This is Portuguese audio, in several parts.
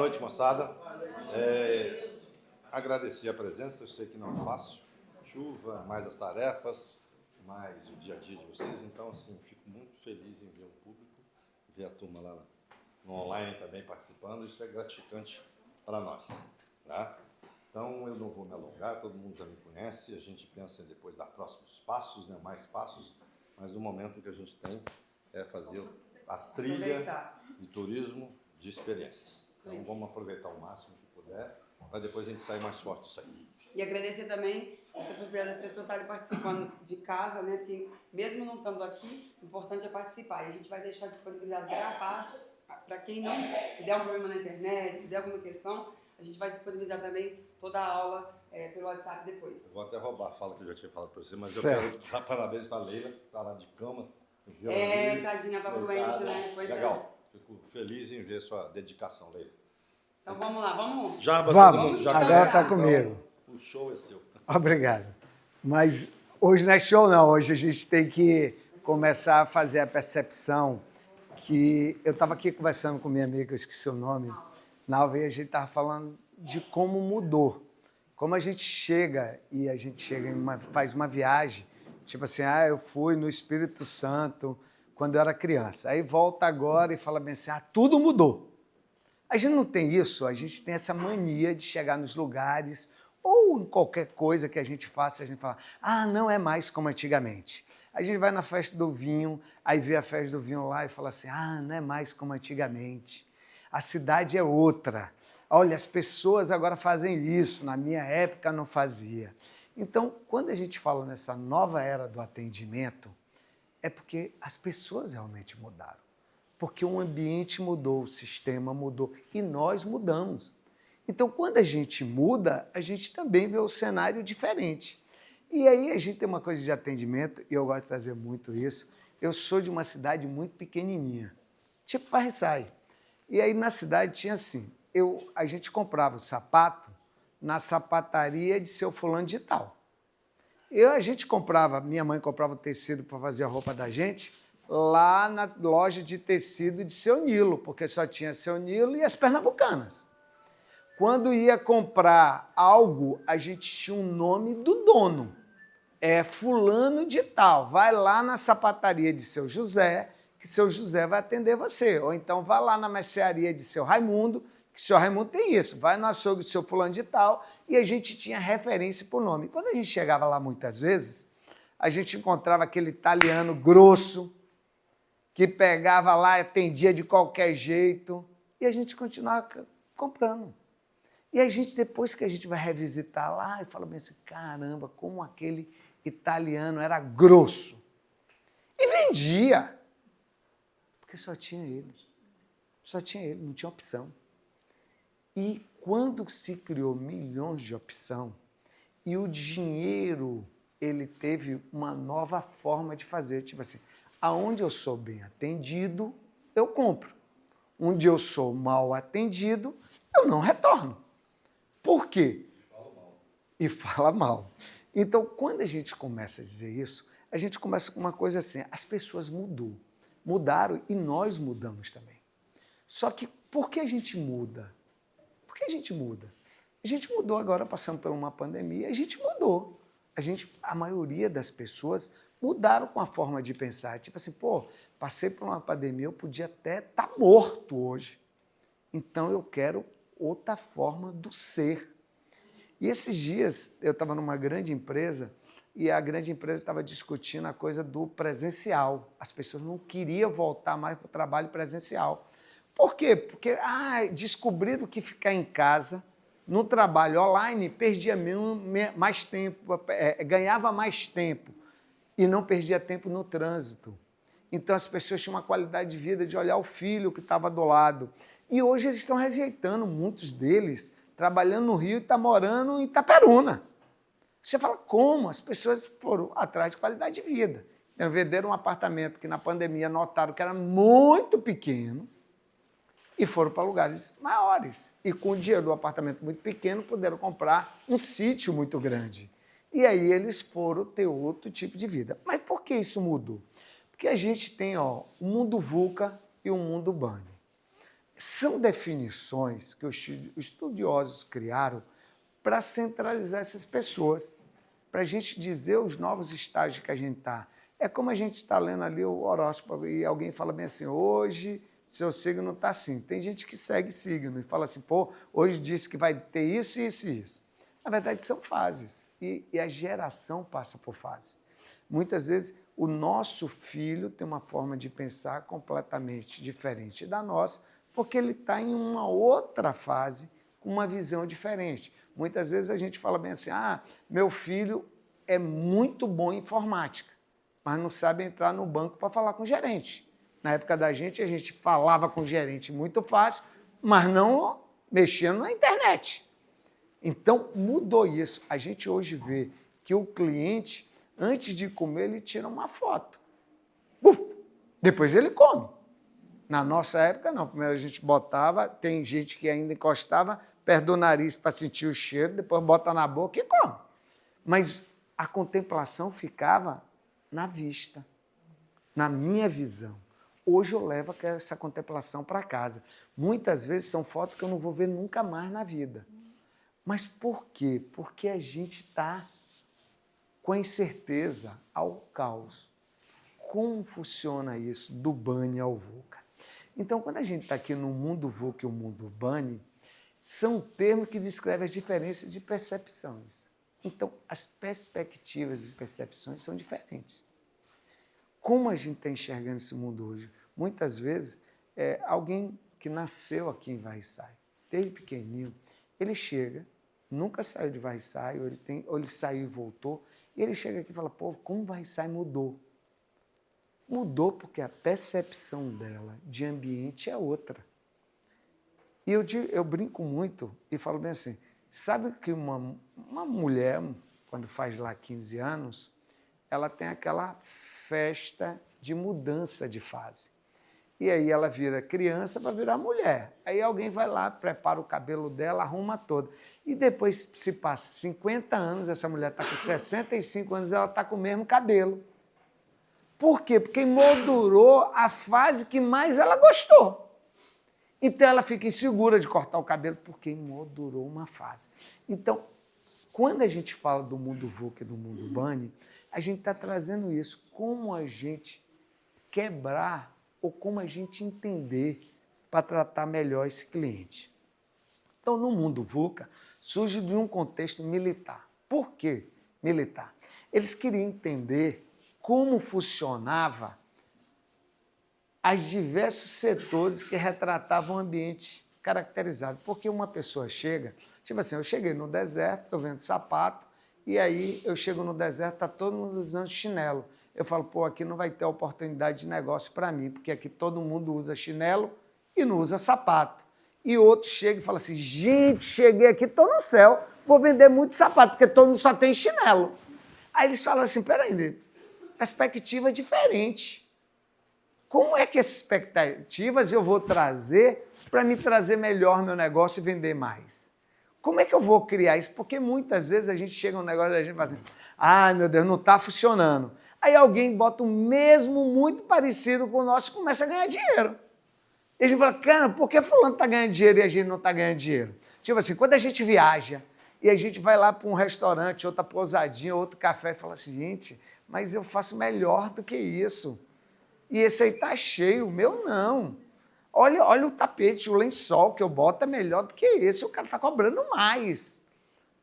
noite, moçada. Agradecer a presença, eu sei que não é fácil. Chuva, mais as tarefas, mais o dia a dia de vocês. Então, assim, fico muito feliz em ver o público, ver a turma lá no online também participando. Isso é gratificante para nós, tá? Então, eu não vou me alongar, todo mundo já me conhece. A gente pensa em depois dar próximos passos, né, mais passos, mas o momento que a gente tem é fazer a trilha de turismo de experiências. Então, vamos aproveitar o máximo que puder, para depois a gente sair mais forte disso aí. E agradecer também essa possibilidade das pessoas estarem participando de casa, né? Porque mesmo não estando aqui, o importante é participar. E a gente vai deixar disponibilizado gravado para quem não, se der um problema na internet, se der alguma questão, a gente vai disponibilizar também toda a aula pelo WhatsApp depois. Eu vou até roubar a fala que eu já tinha falado para você, mas certo. Eu quero dar parabéns para a Leila, que está lá de cama. Tadinha, estava doente, né? Pois legal. Fico feliz em ver sua dedicação, Leila. Então vamos lá, vamos? Vamos, agora está comigo. O show é seu. Obrigado. Mas hoje não é show, não. Hoje a gente tem que começar a fazer a percepção que... Eu estava aqui conversando com minha amiga, eu esqueci o nome, Nalva, e a gente estava falando de como mudou. Como a gente chega e a gente chega faz uma viagem, tipo assim, eu fui no Espírito Santo quando eu era criança. Aí volta agora e fala bem assim, tudo mudou. A gente não tem isso, a gente tem essa mania de chegar nos lugares ou em qualquer coisa que a gente faça, a gente fala, não é mais como antigamente. A gente vai na festa do vinho, aí vê a festa do vinho lá e fala assim, não é mais como antigamente. A cidade é outra. Olha, as pessoas agora fazem isso, na minha época não fazia. Então, quando a gente fala nessa nova era do atendimento, é porque as pessoas realmente mudaram. Porque o ambiente mudou, o sistema mudou e nós mudamos. Então, quando a gente muda, a gente também vê o cenário diferente. E aí a gente tem uma coisa de atendimento, e eu gosto de trazer muito isso. Eu sou de uma cidade muito pequenininha, tipo Varriçai. E aí na cidade tinha assim, a gente comprava o sapato na sapataria de seu fulano de tal. Minha mãe comprava o tecido para fazer a roupa da gente, lá na loja de tecido de Seu Nilo, porque só tinha Seu Nilo e as pernambucanas. Quando ia comprar algo, a gente tinha um nome do dono. Fulano de tal, vai lá na sapataria de Seu José, que Seu José vai atender você. Ou então vai lá na mercearia de Seu Raimundo, que Seu Raimundo tem isso. Vai no açougue de Seu fulano de tal, e a gente tinha referência por nome. Quando a gente chegava lá muitas vezes, a gente encontrava aquele italiano grosso, que pegava lá e atendia de qualquer jeito, e a gente continuava comprando. E a gente, depois que a gente vai revisitar lá, e fala bem assim, caramba, como aquele italiano era grosso. E vendia, porque só tinha ele. Só tinha ele, não tinha opção. E quando se criou milhões de opção, e o dinheiro, ele teve uma nova forma de fazer, tipo assim, aonde eu sou bem atendido, eu compro. Onde eu sou mal atendido, eu não retorno. Por quê? E fala mal. Então, quando a gente começa a dizer isso, a gente começa com uma coisa assim, as pessoas mudaram e nós mudamos também. Só que por que a gente muda? Por que a gente muda? A gente mudou agora, passando por uma pandemia, a gente mudou. A maioria das pessoas mudaram com a forma de pensar. Tipo assim, passei por uma pandemia, eu podia até estar morto hoje. Então, eu quero outra forma do ser. E esses dias, eu estava numa grande empresa e a grande empresa estava discutindo a coisa do presencial. As pessoas não queriam voltar mais para o trabalho presencial. Por quê? Porque descobriram que ficar em casa, no trabalho online, perdia mais tempo, ganhava mais tempo e não perdia tempo no trânsito. Então, as pessoas tinham uma qualidade de vida de olhar o filho que estava do lado. E hoje eles estão rejeitando, muitos deles, trabalhando no Rio e estão morando em Itaperuna. Você fala, como? As pessoas foram atrás de qualidade de vida. Então, venderam um apartamento que na pandemia notaram que era muito pequeno e foram para lugares maiores. E com o dinheiro do apartamento muito pequeno, puderam comprar um sítio muito grande. E aí eles foram ter outro tipo de vida. Mas por que isso mudou? Porque a gente tem o mundo VUCA e o mundo BANI. São definições que os estudiosos criaram para centralizar essas pessoas, para a gente dizer os novos estágios que a gente está. É como a gente está lendo ali o horóscopo e alguém fala bem assim, hoje seu signo está assim. Tem gente que segue signo e fala assim, pô, hoje disse que vai ter isso, isso e isso. Na verdade, são fases e a geração passa por fases. Muitas vezes, o nosso filho tem uma forma de pensar completamente diferente da nossa, porque ele está em uma outra fase, com uma visão diferente. Muitas vezes a gente fala bem assim, meu filho é muito bom em informática, mas não sabe entrar no banco para falar com o gerente. Na época da gente, a gente falava com o gerente muito fácil, mas não mexendo na internet. Então, mudou isso. A gente hoje vê que o cliente, antes de comer, ele tira uma foto. Uf, depois ele come. Na nossa época, não. Primeiro a gente botava, tem gente que ainda encostava perto do nariz para sentir o cheiro, depois bota na boca e come. Mas a contemplação ficava na vista, na minha visão. Hoje eu levo essa contemplação para casa. Muitas vezes são fotos que eu não vou ver nunca mais na vida. Mas por quê? Porque a gente está com a incerteza ao caos. Como funciona isso do Bunny ao VUCA? Então, quando a gente está aqui no mundo VUCA e o mundo Bunny, são termos que descrevem as diferenças de percepções. Então, as perspectivas e percepções são diferentes. Como a gente está enxergando esse mundo hoje? Muitas vezes, alguém que nasceu aqui em Varriçai, desde pequenininho, ele chega, nunca saiu de Varriçai, ou ele saiu e voltou, e ele chega aqui e fala, pô, como Varriçai mudou? Mudou porque a percepção dela de ambiente é outra. E eu brinco muito e falo bem assim, sabe que uma mulher, quando faz lá 15 anos, ela tem aquela festa de mudança de fase. E aí ela vira criança para virar mulher. Aí alguém vai lá, prepara o cabelo dela, arruma todo. E depois se passa 50 anos, essa mulher está com 65 anos, ela está com o mesmo cabelo. Por quê? Porque moldurou a fase que mais ela gostou. Então ela fica insegura de cortar o cabelo porque moldurou uma fase. Então, quando a gente fala do mundo VUCA e do mundo Bunny, a gente está trazendo isso, como a gente quebrar ou como a gente entender para tratar melhor esse cliente. Então, no mundo VUCA, surge de um contexto militar. Por quê militar? Eles queriam entender como funcionava os diversos setores que retratavam o ambiente caracterizado. Porque uma pessoa chega, tipo assim, eu cheguei no deserto, eu vendo sapato, e aí eu chego no deserto, está todo mundo usando chinelo. Eu falo, pô, aqui não vai ter oportunidade de negócio para mim, porque aqui todo mundo usa chinelo e não usa sapato. E outro chega e fala assim, gente, cheguei aqui, estou no céu, vou vender muito sapato, porque todo mundo só tem chinelo. Aí eles falam assim, peraí, perspectiva diferente. Como é que essas expectativas eu vou trazer para me trazer melhor meu negócio e vender mais? Como é que eu vou criar isso? Porque muitas vezes a gente chega no negócio e a gente fala assim, ah, meu Deus, não está funcionando. Aí alguém bota o mesmo, muito parecido com o nosso e começa a ganhar dinheiro. E a gente fala, cara, por que fulano está ganhando dinheiro e a gente não está ganhando dinheiro? Tipo assim, quando a gente viaja e a gente vai lá para um restaurante, outra pousadinha, outro café, e fala assim, gente, mas eu faço melhor do que isso. E esse aí está cheio, o meu não. Olha o tapete, o lençol que eu boto é melhor do que esse, o cara está cobrando mais.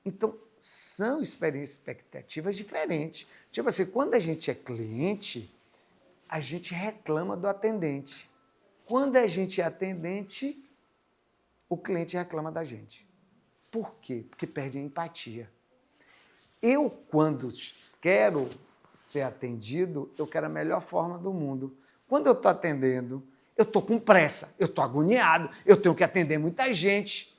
Então, são expectativas diferentes. Tipo assim, quando a gente é cliente, a gente reclama do atendente. Quando a gente é atendente, o cliente reclama da gente. Por quê? Porque perde a empatia. Eu, quando quero ser atendido, eu quero a melhor forma do mundo. Quando eu estou atendendo, eu estou com pressa, eu estou agoniado, eu tenho que atender muita gente.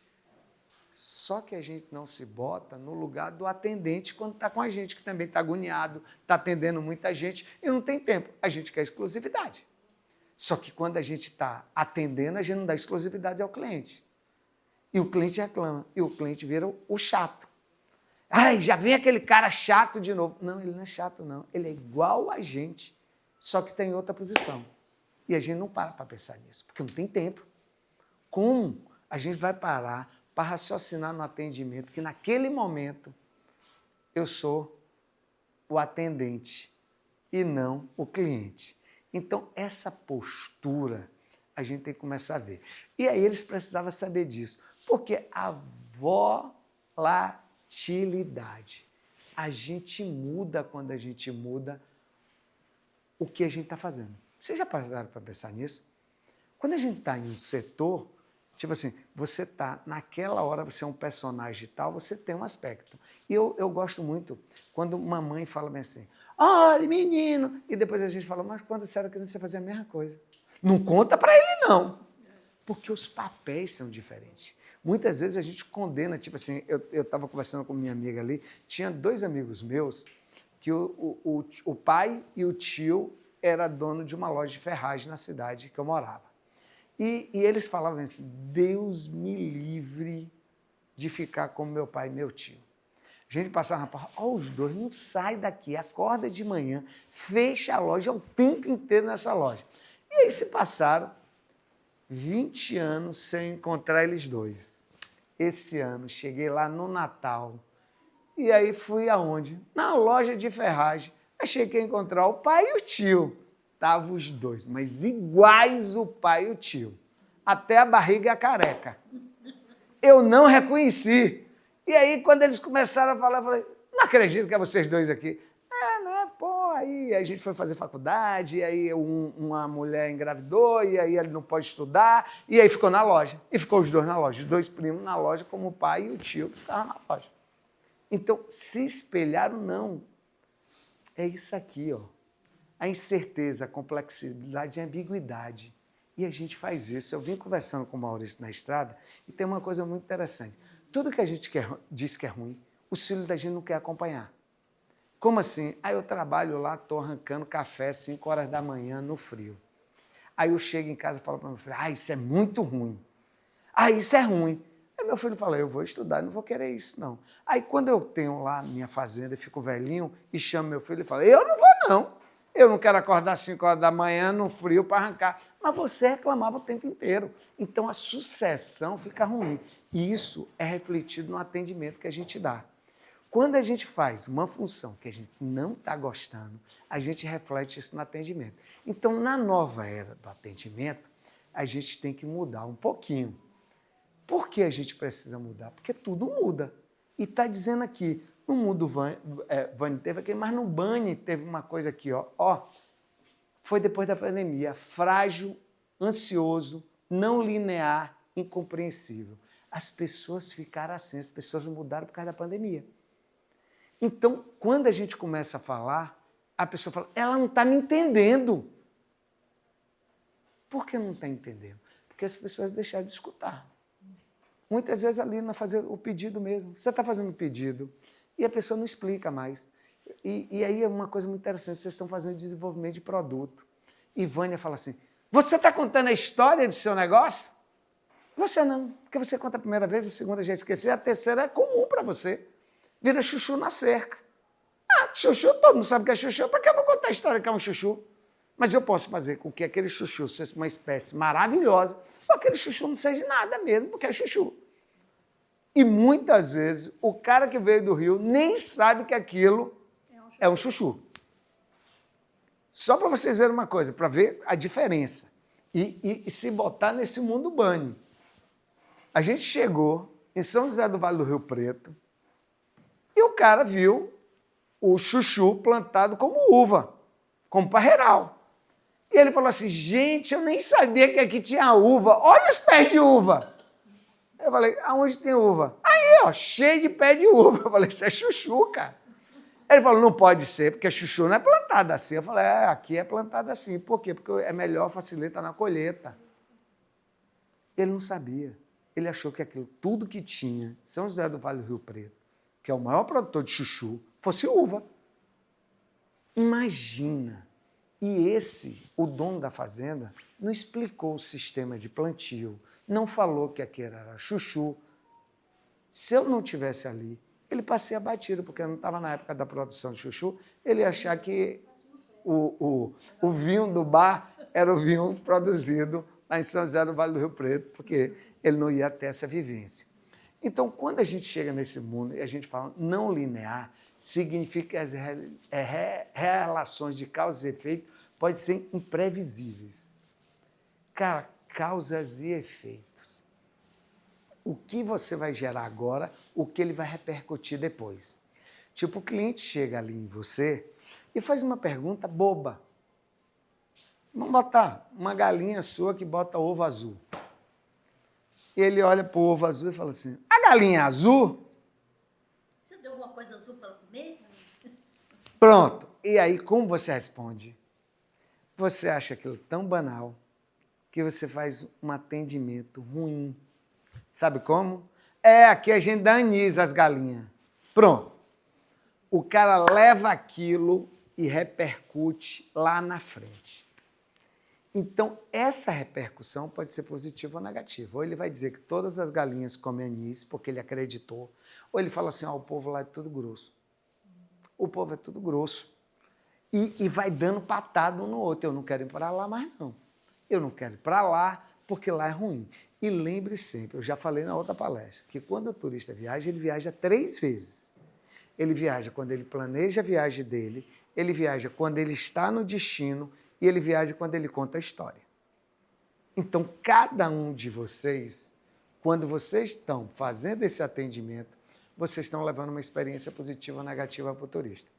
Só que a gente não se bota no lugar do atendente quando está com a gente, que também está agoniado, está atendendo muita gente e não tem tempo. A gente quer exclusividade. Só que quando a gente está atendendo, a gente não dá exclusividade ao cliente. E o cliente reclama, e o cliente vira o chato. Ai, já vem aquele cara chato de novo. Não, ele não é chato, não. Ele é igual a gente, só que tem outra posição. E a gente não para pensar nisso, porque não tem tempo. Como a gente vai parar para raciocinar no atendimento que naquele momento eu sou o atendente e não o cliente? Então, essa postura a gente tem que começar a ver. E aí eles precisavam saber disso, porque a volatilidade, a gente muda quando a gente muda o que a gente está fazendo. Vocês já pararam para pensar nisso? Quando a gente está em um setor, tipo assim, você está, naquela hora, você é um personagem tal, você tem um aspecto. E eu gosto muito quando uma mãe fala bem assim, olha, menino, e depois a gente fala, mas quando você era criança, você fazia a mesma coisa. Não conta para ele, não. Porque os papéis são diferentes. Muitas vezes a gente condena, tipo assim, eu estava conversando com minha amiga ali, tinha 2 amigos meus, que o pai e o tio era dono de uma loja de ferragem na cidade que eu morava. E eles falavam assim, Deus me livre de ficar como meu pai e meu tio. A gente passava na porta, os 2 não saem daqui, acorda de manhã, fecha a loja o tempo inteiro nessa loja. E aí se passaram 20 anos sem encontrar eles 2. Esse ano, cheguei lá no Natal, e aí fui aonde? Na loja de ferragem. Achei que ia encontrar o pai e o tio. Estavam os 2, mas iguais o pai e o tio. Até a barriga e a careca. Eu não reconheci. E aí, quando eles começaram a falar, eu falei, não acredito que é vocês 2 aqui. Né, pô, aí a gente foi fazer faculdade, e aí uma mulher engravidou, e aí ele não pode estudar, e aí ficou na loja. E ficou os 2 na loja, os 2 primos na loja, como o pai e o tio que ficavam na loja. Então, se espelharam, não. É isso aqui, ó. A incerteza, a complexidade e a ambiguidade. E a gente faz isso. Eu vim conversando com o Maurício na estrada e tem uma coisa muito interessante. Tudo que a gente diz que é ruim, os filhos da gente não querem acompanhar. Como assim? Aí eu trabalho lá, estou arrancando café 5 horas da manhã no frio. Aí eu chego em casa e falo para meu filho, isso é muito ruim. Isso é ruim. Aí meu filho fala, eu vou estudar, não vou querer isso, não. Aí quando eu tenho lá minha fazenda e fico velhinho e chamo meu filho e falo, eu não vou, não. Eu não quero acordar 5 horas da manhã no frio para arrancar. Mas você reclamava o tempo inteiro. Então a sucessão fica ruim. E isso é refletido no atendimento que a gente dá. Quando a gente faz uma função que a gente não está gostando, a gente reflete isso no atendimento. Então, na nova era do atendimento, a gente tem que mudar um pouquinho. Por que a gente precisa mudar? Porque tudo muda. E está dizendo aqui, no mundo Vani teve aqui, mas no Bani teve uma coisa aqui, foi depois da pandemia, frágil, ansioso, não linear, incompreensível. As pessoas ficaram assim, as pessoas mudaram por causa da pandemia. Então, quando a gente começa a falar, a pessoa fala, ela não está me entendendo. Por que não está entendendo? Porque as pessoas deixaram de escutar. Muitas vezes ali não fazer o pedido mesmo. Você está fazendo o pedido e a pessoa não explica mais. E aí é uma coisa muito interessante, vocês estão fazendo desenvolvimento de produto. E Vânia fala assim, você está contando a história do seu negócio? Você não, porque você conta a primeira vez, a segunda já esqueceu, a terceira é comum para você. Vira chuchu na cerca. Chuchu, todo mundo sabe que é chuchu, para que eu vou contar a história que é um chuchu? Mas eu posso fazer com que aquele chuchu seja uma espécie maravilhosa, ou aquele chuchu não seja nada mesmo, porque é chuchu. E muitas vezes o cara que veio do Rio nem sabe que aquilo é um chuchu. Só para vocês verem uma coisa, para ver a diferença. E se botar nesse mundo Bani. A gente chegou em São José do Vale do Rio Preto e o cara viu o chuchu plantado como uva, como parreiral. E ele falou assim, gente, eu nem sabia que aqui tinha uva. Olha os pés de uva. Eu falei, aonde tem uva? Aí, cheio de pé de uva. Eu falei, isso é chuchu, cara. Ele falou, não pode ser, porque chuchu não é plantado assim. Eu falei, aqui é plantado assim. Por quê? Porque é melhor, facilita na colheita. Ele não sabia. Ele achou que aquilo, tudo que tinha em São José do Vale do Rio Preto, que é o maior produtor de chuchu, fosse uva. Imagina. E o dono da fazenda, não explicou o sistema de plantio, não falou que aquilo era chuchu. Se eu não estivesse ali, ele passeia batido, porque eu não estava na época da produção de chuchu, ele ia achar que o vinho do bar era o vinho produzido lá em São José do Vale do Rio Preto, porque ele não ia ter essa vivência. Então, quando a gente chega nesse mundo e a gente fala não linear, significa que as relações de causa e efeito podem ser imprevisíveis. Cara, causas e efeitos. O que você vai gerar agora, o que ele vai repercutir depois. Tipo, o cliente chega ali em você e faz uma pergunta boba. Vamos botar uma galinha sua que bota ovo azul. Ele olha para o ovo azul e fala assim, a galinha azul? Você deu alguma coisa azul para ela comer? Pronto. E aí, como você responde? Você acha aquilo tão banal que você faz um atendimento ruim. Sabe como? Aqui a gente dá anis às galinhas. Pronto. O cara leva aquilo e repercute lá na frente. Então, essa repercussão pode ser positiva ou negativa. Ou ele vai dizer que todas as galinhas comem anis porque ele acreditou. Ou ele fala assim, o povo lá é tudo grosso. O povo é tudo grosso. E vai dando patada um no outro. Eu não quero ir para lá mais não. Eu não quero ir para lá porque lá é ruim. E lembre sempre, eu já falei na outra palestra, que quando o turista viaja, ele viaja 3 vezes. Ele viaja quando ele planeja a viagem dele, ele viaja quando ele está no destino e ele viaja quando ele conta a história. Então, cada um de vocês, quando vocês estão fazendo esse atendimento, vocês estão levando uma experiência positiva ou negativa para o turista.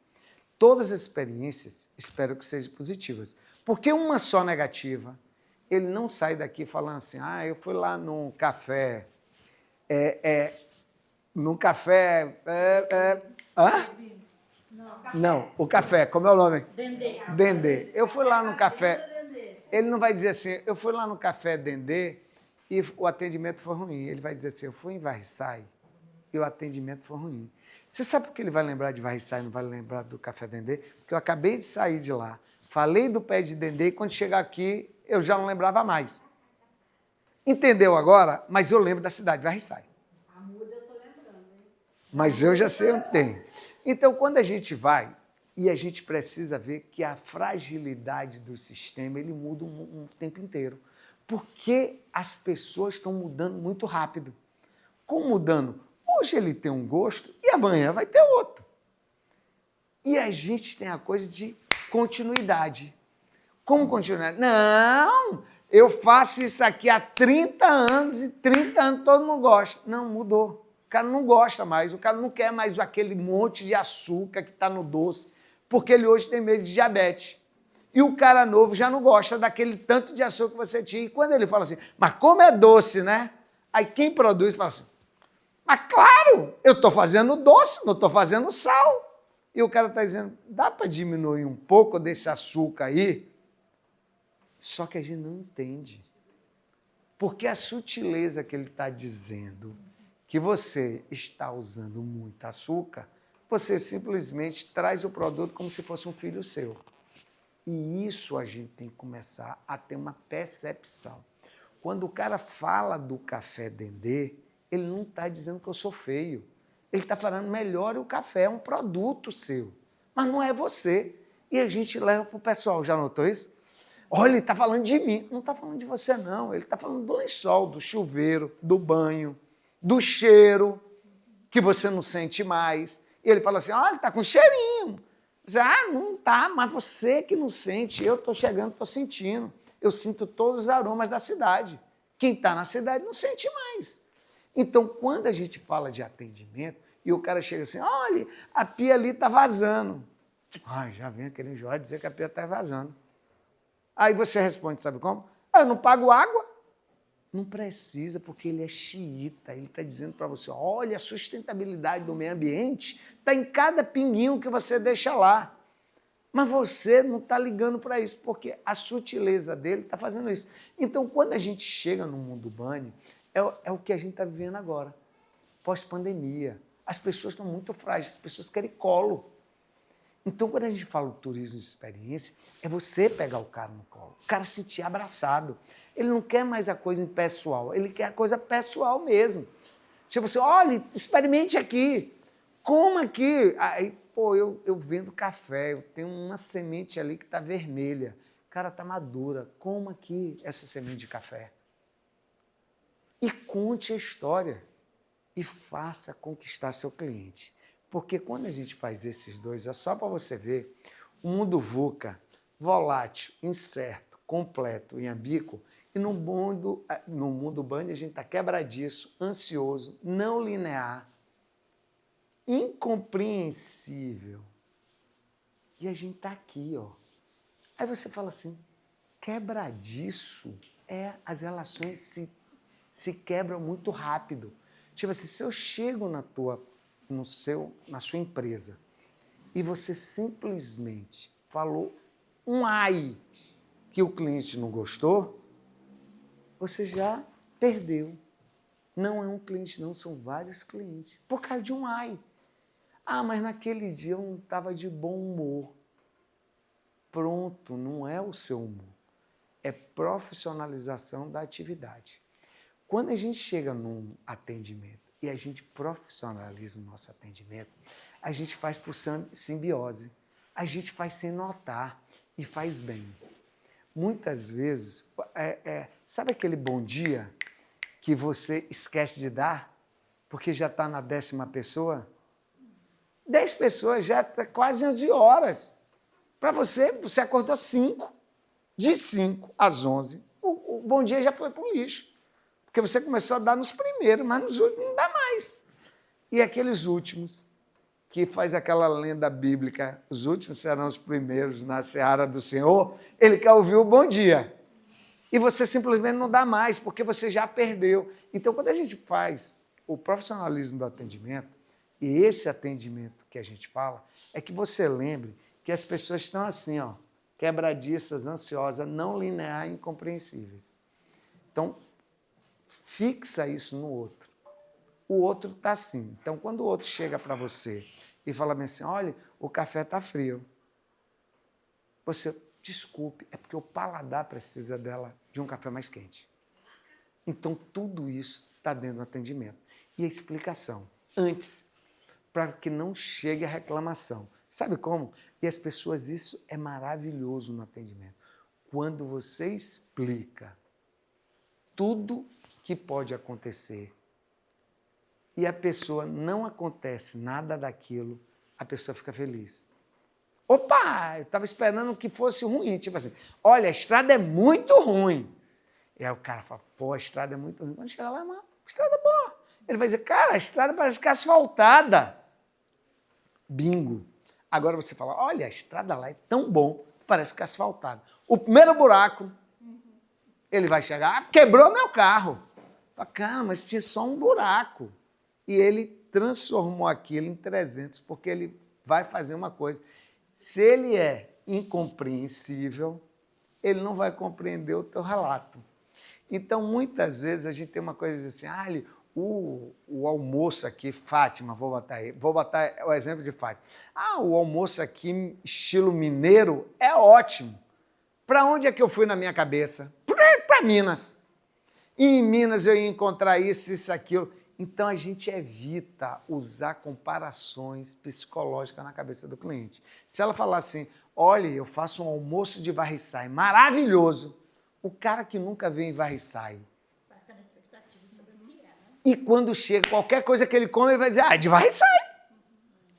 Todas as experiências, espero que sejam positivas. Porque uma só negativa, ele não sai daqui falando assim, eu fui lá num café, Não, o café, como é o nome? Dendê. Dendê. Eu fui lá no café, ele não vai dizer assim, eu fui lá no café Dendê e o atendimento foi ruim. Ele vai dizer assim, eu fui em Varriçai e o atendimento foi ruim. Você sabe por que ele vai lembrar de Varriçai e não vai lembrar do café Dendê? Porque eu acabei de sair de lá, falei do pé de Dendê e quando chegar aqui eu já não lembrava mais. Entendeu agora? Mas eu lembro da cidade de Varriçai. A muda eu tô lembrando, hein? Mas eu já sei onde tem. Então, quando a gente vai, e a gente precisa ver que a fragilidade do sistema, ele muda um tempo inteiro. Porque as pessoas estão mudando muito rápido. Como mudando? Hoje ele tem um gosto e amanhã vai ter outro. E a gente tem a coisa de continuidade. Como continuidade? Não, eu faço isso aqui há 30 anos e 30 anos todo mundo gosta. Não, mudou. O cara não gosta mais, o cara não quer mais aquele monte de açúcar que está no doce, porque ele hoje tem medo de diabetes. E o cara novo já não gosta daquele tanto de açúcar que você tinha. E quando ele fala assim, mas como é doce, né? Aí quem produz fala assim, mas claro, eu estou fazendo doce, não estou fazendo sal. E o cara está dizendo, dá para diminuir um pouco desse açúcar aí? Só que a gente não entende. Porque a sutileza que ele está dizendo, que você está usando muito açúcar, você simplesmente traz o produto como se fosse um filho seu. E isso a gente tem que começar a ter uma percepção. Quando o cara fala do café Dendê, ele não está dizendo que eu sou feio. Ele está falando, melhore o café, é um produto seu. Mas não é você. E a gente leva para o pessoal, já notou isso? Olha, ele está falando de mim. Não está falando de você, não. Ele está falando do lençol, do chuveiro, do banho, do cheiro, que você não sente mais. E ele fala assim, olha, ele está com cheirinho. Você, não está, mas você que não sente. Eu estou chegando, estou sentindo. Eu sinto todos os aromas da cidade. Quem está na cidade não sente mais. Então, quando a gente fala de atendimento, e o cara chega assim, olha, a pia ali está vazando. Já vem aquele enjoado dizer que a pia está vazando. Aí você responde, sabe como? Eu não pago água. Não precisa, porque ele é xiita. Ele está dizendo para você, olha, a sustentabilidade do meio ambiente está em cada pinguinho que você deixa lá. Mas você não está ligando para isso, porque a sutileza dele está fazendo isso. Então, quando a gente chega no mundo bunny, é o que a gente está vivendo agora, pós-pandemia. As pessoas estão muito frágeis, as pessoas querem colo. Então, quando a gente fala de turismo de experiência, é você pegar o cara no colo, o cara se sentir abraçado. Ele não quer mais a coisa impessoal, ele quer a coisa pessoal mesmo. Tipo assim, olha, experimente aqui, coma aqui. Aí, eu vendo café, eu tenho uma semente ali que está vermelha. Cara, tá madura. Coma aqui essa semente de café. E conte a história. E faça conquistar seu cliente. Porque quando a gente faz esses dois, é só para você ver, o mundo VUCA, volátil, incerto, completo e ambíguo, e no mundo Band a gente está quebradiço, ansioso, não linear, incompreensível. E a gente está aqui, ó. Aí você fala assim, quebradiço as relações se quebram muito rápido. Tipo assim, se eu chego na sua empresa e você simplesmente falou um ai que o cliente não gostou, você já perdeu. Não é um cliente, não, são vários clientes. Por causa de um ai. Ah, mas naquele dia eu não estava de bom humor. Pronto, não é o seu humor. É profissionalização da atividade. Quando a gente chega num atendimento e a gente profissionaliza o nosso atendimento, a gente faz por simbiose. A gente faz sem notar e faz bem. Muitas vezes, sabe aquele bom dia que você esquece de dar porque já está na 10ª pessoa? 10 pessoas já está quase 11 horas. Para você acordou 5. De 5 às 11, o bom dia já foi para o lixo. Porque você começou a dar nos primeiros, mas nos últimos não dá mais. E aqueles últimos, que faz aquela lenda bíblica, os últimos serão os primeiros na seara do Senhor, ele quer ouvir o bom dia. E você simplesmente não dá mais, porque você já perdeu. Então, quando a gente faz o profissionalismo do atendimento, e esse atendimento que a gente fala, é que você lembre que as pessoas estão assim, ó, quebradiças, ansiosas, não lineares, incompreensíveis. Então, fixa isso no outro. O outro está assim. Então, quando o outro chega para você e fala assim, olha, o café está frio. Você, desculpe, é porque o paladar precisa de um café mais quente. Então, tudo isso está dentro do atendimento. E a explicação, antes, para que não chegue a reclamação. Sabe como? E as pessoas, isso é maravilhoso no atendimento. Quando você explica tudo que pode acontecer e a pessoa não acontece nada daquilo, a pessoa fica feliz. Opa, eu estava esperando que fosse ruim. Tipo assim, olha, a estrada é muito ruim. E aí o cara fala, pô, a estrada é muito ruim. Quando chegar lá, a estrada é boa. Ele vai dizer, cara, a estrada parece que é asfaltada. Bingo. Agora você fala, olha, a estrada lá é tão bom, parece que é asfaltada. O primeiro buraco, ele vai chegar, quebrou meu carro. Cara, mas tinha só um buraco. E ele transformou aquilo em 300, porque ele vai fazer uma coisa. Se ele é incompreensível, ele não vai compreender o teu relato. Então, muitas vezes, a gente tem uma coisa assim, o almoço aqui, Fátima, vou botar o exemplo de Fátima. O almoço aqui, estilo mineiro, é ótimo. Para onde é que eu fui na minha cabeça? Para Minas. E em Minas eu ia encontrar isso, aquilo. Então, a gente evita usar comparações psicológicas na cabeça do cliente. Se ela falar assim, olha, eu faço um almoço de varriçai maravilhoso, o cara que nunca veio em varriçai, Vai ficar na expectativa de saber o que é, né? e quando chega, qualquer coisa que ele come, ele vai dizer, é de varriçai.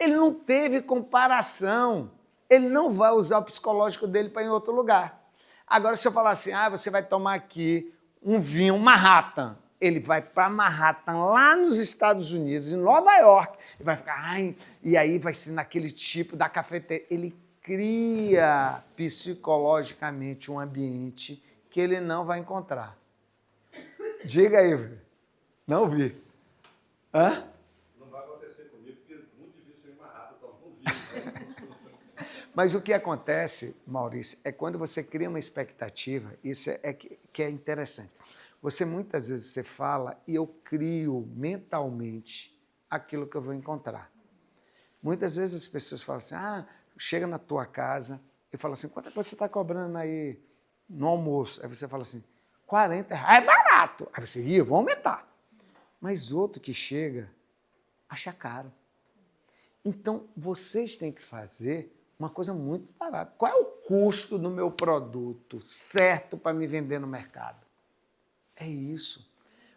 Ele não teve comparação. Ele não vai usar o psicológico dele para ir em outro lugar. Agora, se eu falar assim, você vai tomar aqui um vinho Manhattan, ele vai para Manhattan, lá nos Estados Unidos, em Nova York, e vai ficar, e aí vai ser naquele tipo da cafeteria. Ele cria psicologicamente um ambiente que ele não vai encontrar. Diga aí, filho. Não vi. Hã? Não vai acontecer comigo, porque é muito difícil ir mais rápido, então não vi. Mas o que acontece, Maurício, é quando você cria uma expectativa, isso que é interessante. Você muitas vezes você fala e eu crio mentalmente aquilo que eu vou encontrar. Muitas vezes as pessoas falam assim, chega na tua casa e fala assim, quanto é que você está cobrando aí no almoço? Aí você fala assim, R$40, é barato. Aí você, eu vou aumentar. Mas outro que chega, acha caro. Então, vocês têm que fazer Uma coisa muito barata. Qual é o custo do meu produto certo para me vender no mercado? É isso.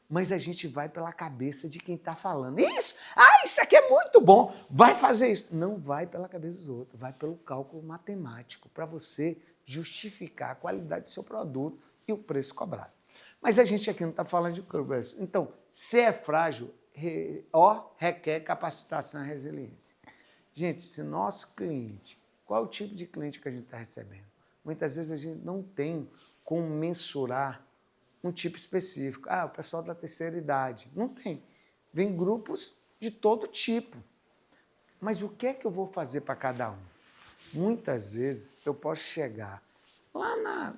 Mas a gente vai pela cabeça de quem está falando. Isso! Ah, isso aqui é muito bom! Vai fazer isso. Não vai pela cabeça dos outros, vai pelo cálculo matemático, para você justificar a qualidade do seu produto e o preço cobrado. Mas a gente aqui não está falando de preço. Então, se é frágil, requer capacitação e resiliência. Gente, se nosso cliente, qual é o tipo de cliente que a gente está recebendo? Muitas vezes a gente não tem como mensurar um tipo específico. Ah, o pessoal da terceira idade. Não tem. Vem grupos de todo tipo. Mas o que é que eu vou fazer para cada um? Muitas vezes eu posso chegar lá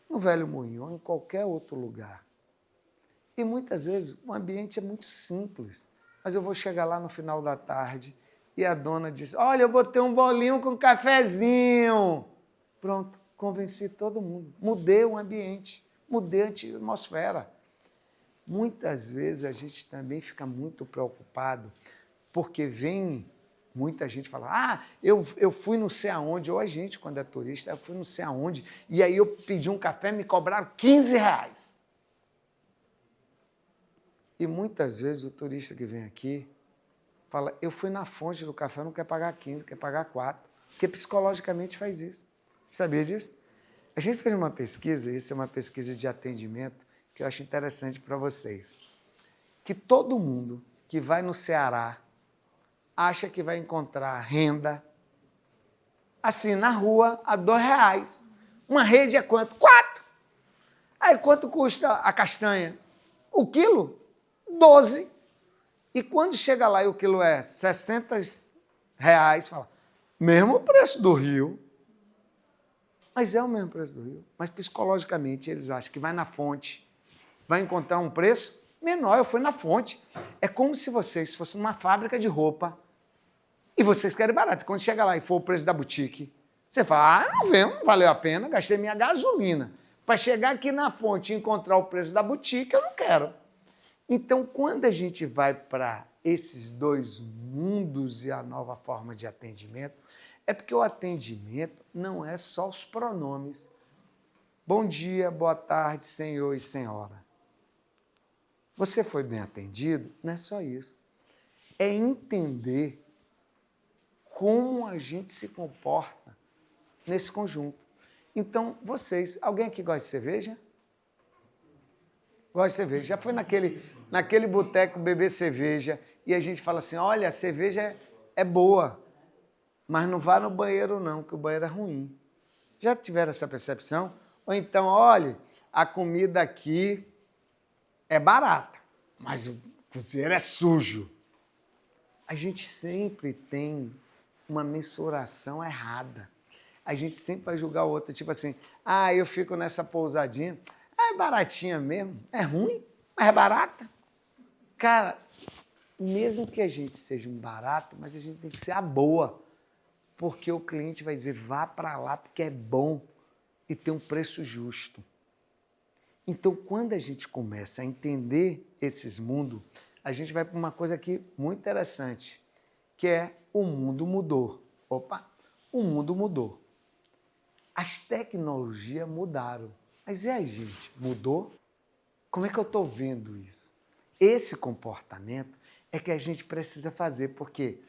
no Velho Moinho ou em qualquer outro lugar. E muitas vezes o ambiente é muito simples. Mas eu vou chegar lá no final da tarde e a dona diz, olha, eu botei um bolinho com cafezinho. Pronto, convenci todo mundo. Mudei o ambiente. Mudei a atmosfera. Muitas vezes a gente também fica muito preocupado porque vem muita gente falar, ah, eu fui não sei aonde, ou a gente, quando é turista, eu fui não sei aonde, e aí eu pedi um café e me cobraram R$15. E muitas vezes o turista que vem aqui fala, eu fui na fonte do café, não quer pagar 15, quer pagar 4, porque psicologicamente faz isso. Sabia disso? A gente fez uma pesquisa, isso é uma pesquisa de atendimento, que eu acho interessante para vocês, que todo mundo que vai no Ceará acha que vai encontrar renda assim na rua a R$2. Uma rede é quanto? 4. Aí quanto custa a castanha? O quilo? 12. E quando chega lá e o quilo é R$60, fala, mesmo preço do Rio. Mas é o mesmo preço do Rio. Mas psicologicamente eles acham que vai na fonte, vai encontrar um preço menor. Eu fui na fonte. É como se vocês fossem numa fábrica de roupa e vocês querem barato. Quando chega lá e for o preço da boutique, você fala, ah, não valeu a pena, gastei minha gasolina. Para chegar aqui na fonte e encontrar o preço da boutique, eu não quero. Então, quando a gente vai para esses dois mundos e a nova forma de atendimento, é porque o atendimento não é só os pronomes. Bom dia, boa tarde, senhor e senhora. Você foi bem atendido? Não é só isso. É entender como a gente se comporta nesse conjunto. Então, vocês, alguém aqui gosta de cerveja? Gosta de cerveja. Já foi naquele boteco beber cerveja e a gente fala assim, olha, a cerveja é boa, mas não vá no banheiro não, que o banheiro é ruim. Já tiveram essa percepção? Ou então, olha, a comida aqui é barata, mas o cozinheiro é sujo. A gente sempre tem uma mensuração errada. A gente sempre vai julgar o outro, tipo assim, ah, eu fico nessa pousadinha, é baratinha mesmo, é ruim, mas é barata. Cara, mesmo que a gente seja um barato, mas a gente tem que ser a boa, porque o cliente vai dizer, vá para lá porque é bom e tem um preço justo. Então, quando a gente começa a entender esses mundos, a gente vai para uma coisa aqui muito interessante, que é o mundo mudou. Opa, o mundo mudou. As tecnologias mudaram. Mas e aí, gente? Mudou? Como é que eu estou vendo isso? Esse comportamento é que a gente precisa fazer, porque,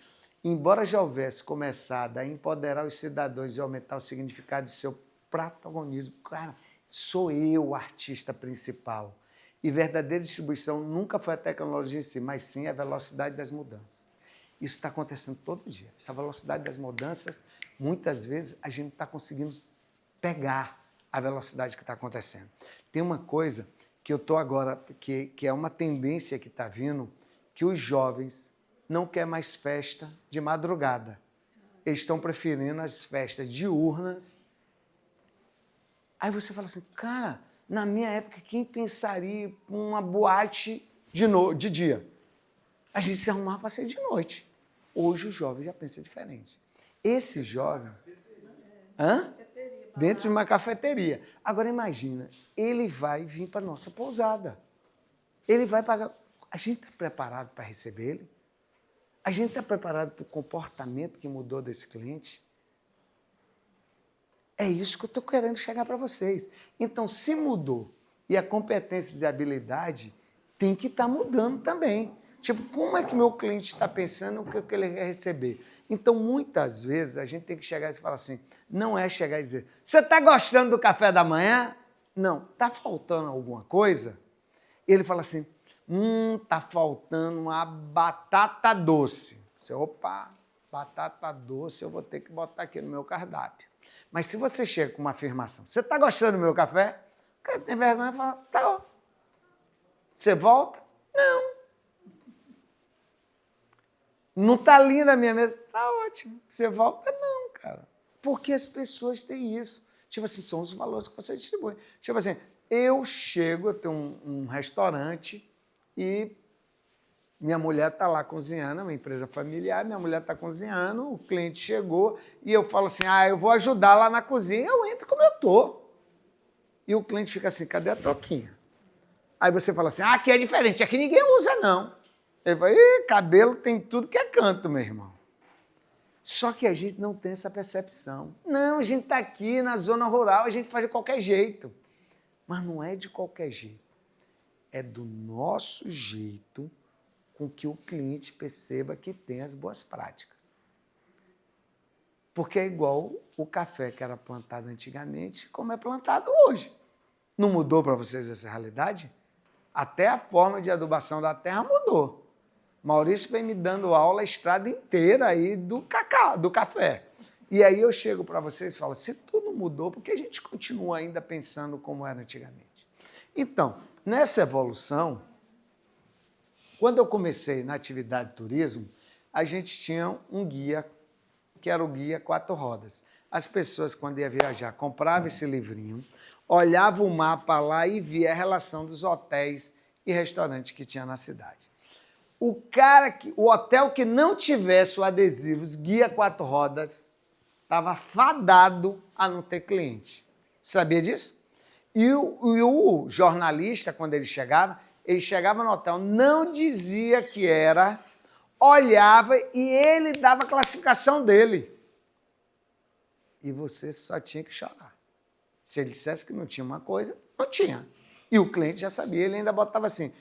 embora já houvesse começado a empoderar os cidadãos e aumentar o significado de seu protagonismo, cara, sou eu o artista principal. E verdadeira distribuição nunca foi a tecnologia em si, mas sim a velocidade das mudanças. Isso está acontecendo todo dia. Essa velocidade das mudanças, muitas vezes, a gente não está conseguindo pegar a velocidade que está acontecendo. Tem uma coisa que eu estou agora, que é uma tendência que está vindo, que os jovens não querem mais festa de madrugada. Eles estão preferindo as festas diurnas. Aí você fala assim, cara, na minha época, quem pensaria em uma boate de dia? A gente se arrumava para ser de noite. Hoje o jovem já pensa diferente. Esse jovem... Hã? Dentro de uma cafeteria. Agora imagina, ele vai vir para a nossa pousada. Ele vai pagar... A gente está preparado para receber ele? A gente está preparado para o comportamento que mudou desse cliente? É isso que eu estou querendo chegar para vocês. Então, se mudou e a competência e a habilidade tem que estar mudando também. Tipo, como é que meu cliente está pensando o que ele quer receber? Então, muitas vezes, a gente tem que chegar e falar assim, não é chegar e dizer, você está gostando do café da manhã? Não. Está faltando alguma coisa? Ele fala assim, está faltando uma batata doce. Você, opa, batata doce eu vou ter que botar aqui no meu cardápio. Mas se você chega com uma afirmação, você está gostando do meu café? O cara tem vergonha e fala, tá. Ó. Você volta? Não. Não está linda a minha mesa? Tá ótimo. Você volta? Não, cara. Porque as pessoas têm isso. Tipo assim, são os valores que você distribui. Tipo assim, eu tenho um restaurante e minha mulher está lá cozinhando, é uma empresa familiar, minha mulher está cozinhando, o cliente chegou e eu falo assim, eu vou ajudar lá na cozinha, eu entro como eu estou. E o cliente fica assim, cadê a toquinha? Aí você fala assim, aqui é diferente, aqui ninguém usa não. Ele fala, cabelo tem tudo que é canto, meu irmão. Só que a gente não tem essa percepção. Não, a gente está aqui na zona rural, a gente faz de qualquer jeito. Mas não é de qualquer jeito. É do nosso jeito com que o cliente perceba que tem as boas práticas. Porque é igual o café que era plantado antigamente, como é plantado hoje. Não mudou para vocês essa realidade? Até a forma de adubação da terra mudou. Maurício vem me dando aula a estrada inteira aí do cacau, do café. E aí eu chego para vocês e falo, se tudo mudou, por que a gente continua ainda pensando como era antigamente? Então, nessa evolução, quando eu comecei na atividade de turismo, a gente tinha um guia, que era o Guia 4 Rodas. As pessoas, quando iam viajar, compravam esse livrinho, olhavam o mapa lá e via a relação dos hotéis e restaurantes que tinha na cidade. O hotel que não tivesse o adesivos Guia 4 Rodas estava fadado a não ter cliente. Sabia disso? E o jornalista, quando ele chegava no hotel, não dizia que era, olhava e ele dava a classificação dele. E você só tinha que chorar. Se ele dissesse que não tinha uma coisa, não tinha. E o cliente já sabia, ele ainda botava assim,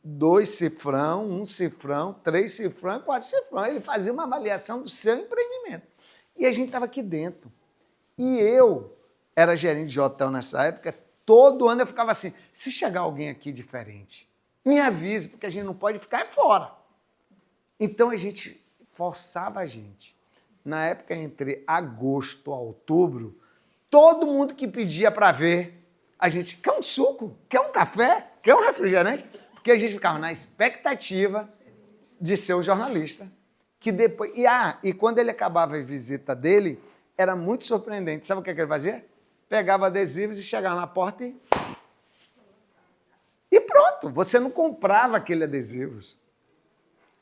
2 cifrão, 1 cifrão, 3 cifrão e 4 cifrão. Ele fazia uma avaliação do seu empreendimento. E a gente estava aqui dentro. E eu era gerente de hotel nessa época, todo ano eu ficava assim, se chegar alguém aqui diferente, me avise, porque a gente não pode ficar fora. Então a gente forçava a gente. Na época, entre agosto a outubro, todo mundo que pedia para ver, a gente quer um suco, quer um café, quer um refrigerante, porque a gente ficava na expectativa de ser um jornalista. Que depois, e quando ele acabava a visita dele, era muito surpreendente. Sabe o que ele fazia? Pegava adesivos e chegava na porta e pronto, você não comprava aquele adesivos.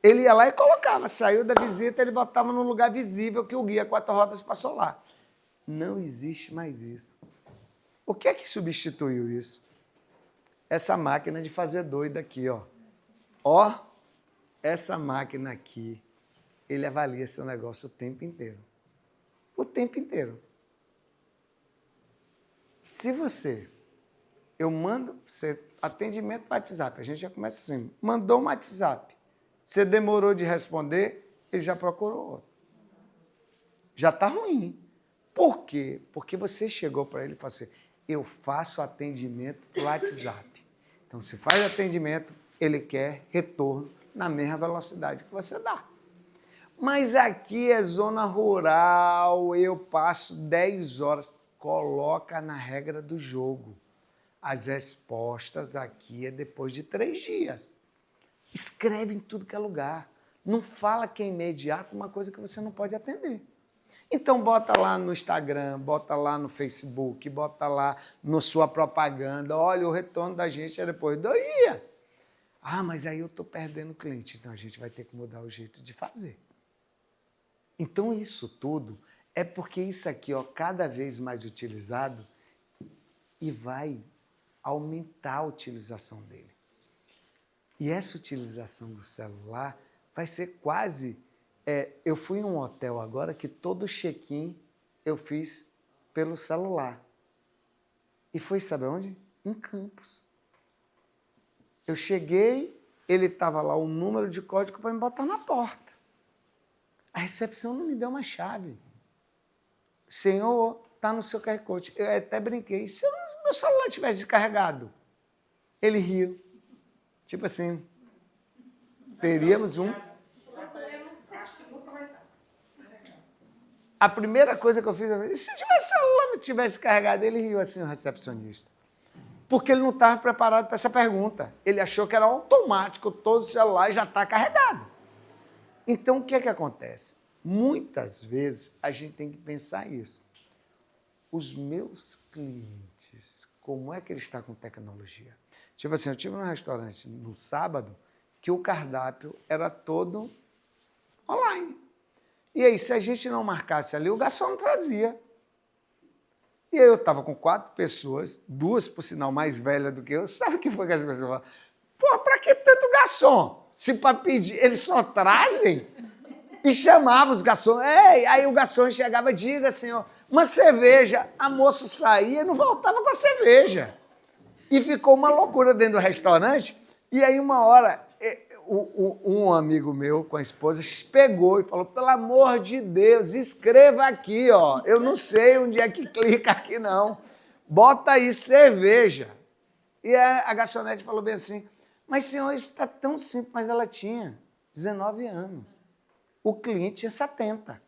Ele ia lá e colocava, saiu da visita, ele botava num lugar visível que o Guia 4 Rodas passou lá. Não existe mais isso. O que é que substituiu isso? Essa máquina de fazer doido aqui, ó. Ó, essa máquina aqui, ele avalia seu negócio o tempo inteiro. O tempo inteiro. Se eu mando, atendimento no WhatsApp, a gente já começa assim, mandou um WhatsApp, você demorou de responder, ele já procurou outro. Já está ruim. Por quê? Porque você chegou para ele e falou assim, eu faço atendimento por WhatsApp. Então, se faz atendimento, ele quer retorno na mesma velocidade que você dá. Mas aqui é zona rural, eu passo 10 horas. Coloca na regra do jogo. As respostas aqui é depois de 3 dias. Escreve em tudo que é lugar. Não fala que é imediato uma coisa que você não pode atender. Então, bota lá no Instagram, bota lá no Facebook, bota lá na sua propaganda. Olha, o retorno da gente é depois de 2 dias. Mas aí eu estou perdendo cliente. Então, a gente vai ter que mudar o jeito de fazer. Então, isso tudo é porque isso aqui, ó, cada vez mais utilizado e vai aumentar a utilização dele. E essa utilização do celular vai ser quase... eu fui num hotel agora que todo check-in eu fiz pelo celular. E foi, sabe onde? Em Campos. Eu cheguei, ele estava lá, o número de código para me botar na porta. A recepção não me deu uma chave. Senhor, está no seu QR Code. Eu até brinquei. Se meu celular tivesse descarregado? Ele riu. Tipo assim, teríamos um... A primeira coisa que eu fiz, se tivesse celular não tivesse carregado, ele riu assim, o recepcionista. Porque ele não estava preparado para essa pergunta. Ele achou que era automático, todo celular já está carregado. Então, o que é que acontece? Muitas vezes a gente tem que pensar isso. Os meus clientes, como é que ele está com tecnologia? Tipo assim, eu estive num restaurante no sábado que o cardápio era todo online. E aí, se a gente não marcasse ali, o garçom não trazia. E aí eu estava com 4 pessoas, 2, por sinal, mais velhas do que eu. Sabe o que foi que as pessoas falaram? Pô, para que tanto garçom? Se para pedir, eles só trazem? E chamava os garçons. Ei, aí o garçom chegava, diga, senhor, uma cerveja. A moça saía e não voltava com a cerveja. E ficou uma loucura dentro do restaurante. E aí, uma hora, um amigo meu com a esposa pegou e falou, pelo amor de Deus, escreva aqui, ó. Eu não sei onde é que clica aqui, não. Bota aí cerveja. E a garçonete falou bem assim, mas, senhor, isso está tão simples. Mas ela tinha 19 anos. O cliente tinha 70.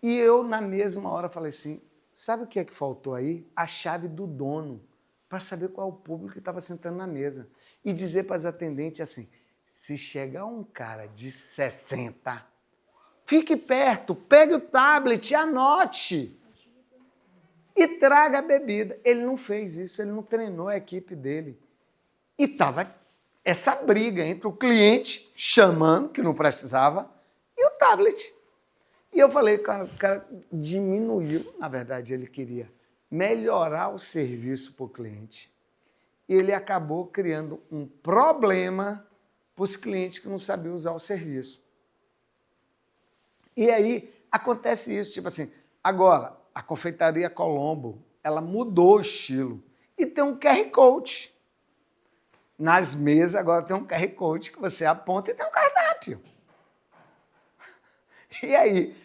E eu, na mesma hora, falei assim, sabe o que é que faltou aí? A chave do dono, para saber qual é o público que estava sentando na mesa. E dizer para as atendentes assim, se chegar um cara de 60, fique perto, pegue o tablet, anote e traga a bebida. Ele não fez isso, ele não treinou a equipe dele. E estava essa briga entre o cliente chamando, que não precisava, e o tablet. E eu falei, cara, o cara diminuiu, na verdade ele queria melhorar o serviço para o cliente. E ele acabou criando um problema para os clientes que não sabiam usar o serviço. E aí acontece isso, tipo assim, agora a confeitaria Colombo, ela mudou o estilo e tem um QR Code. Nas mesas agora tem um QR Code que você aponta e tem um cardápio. E aí,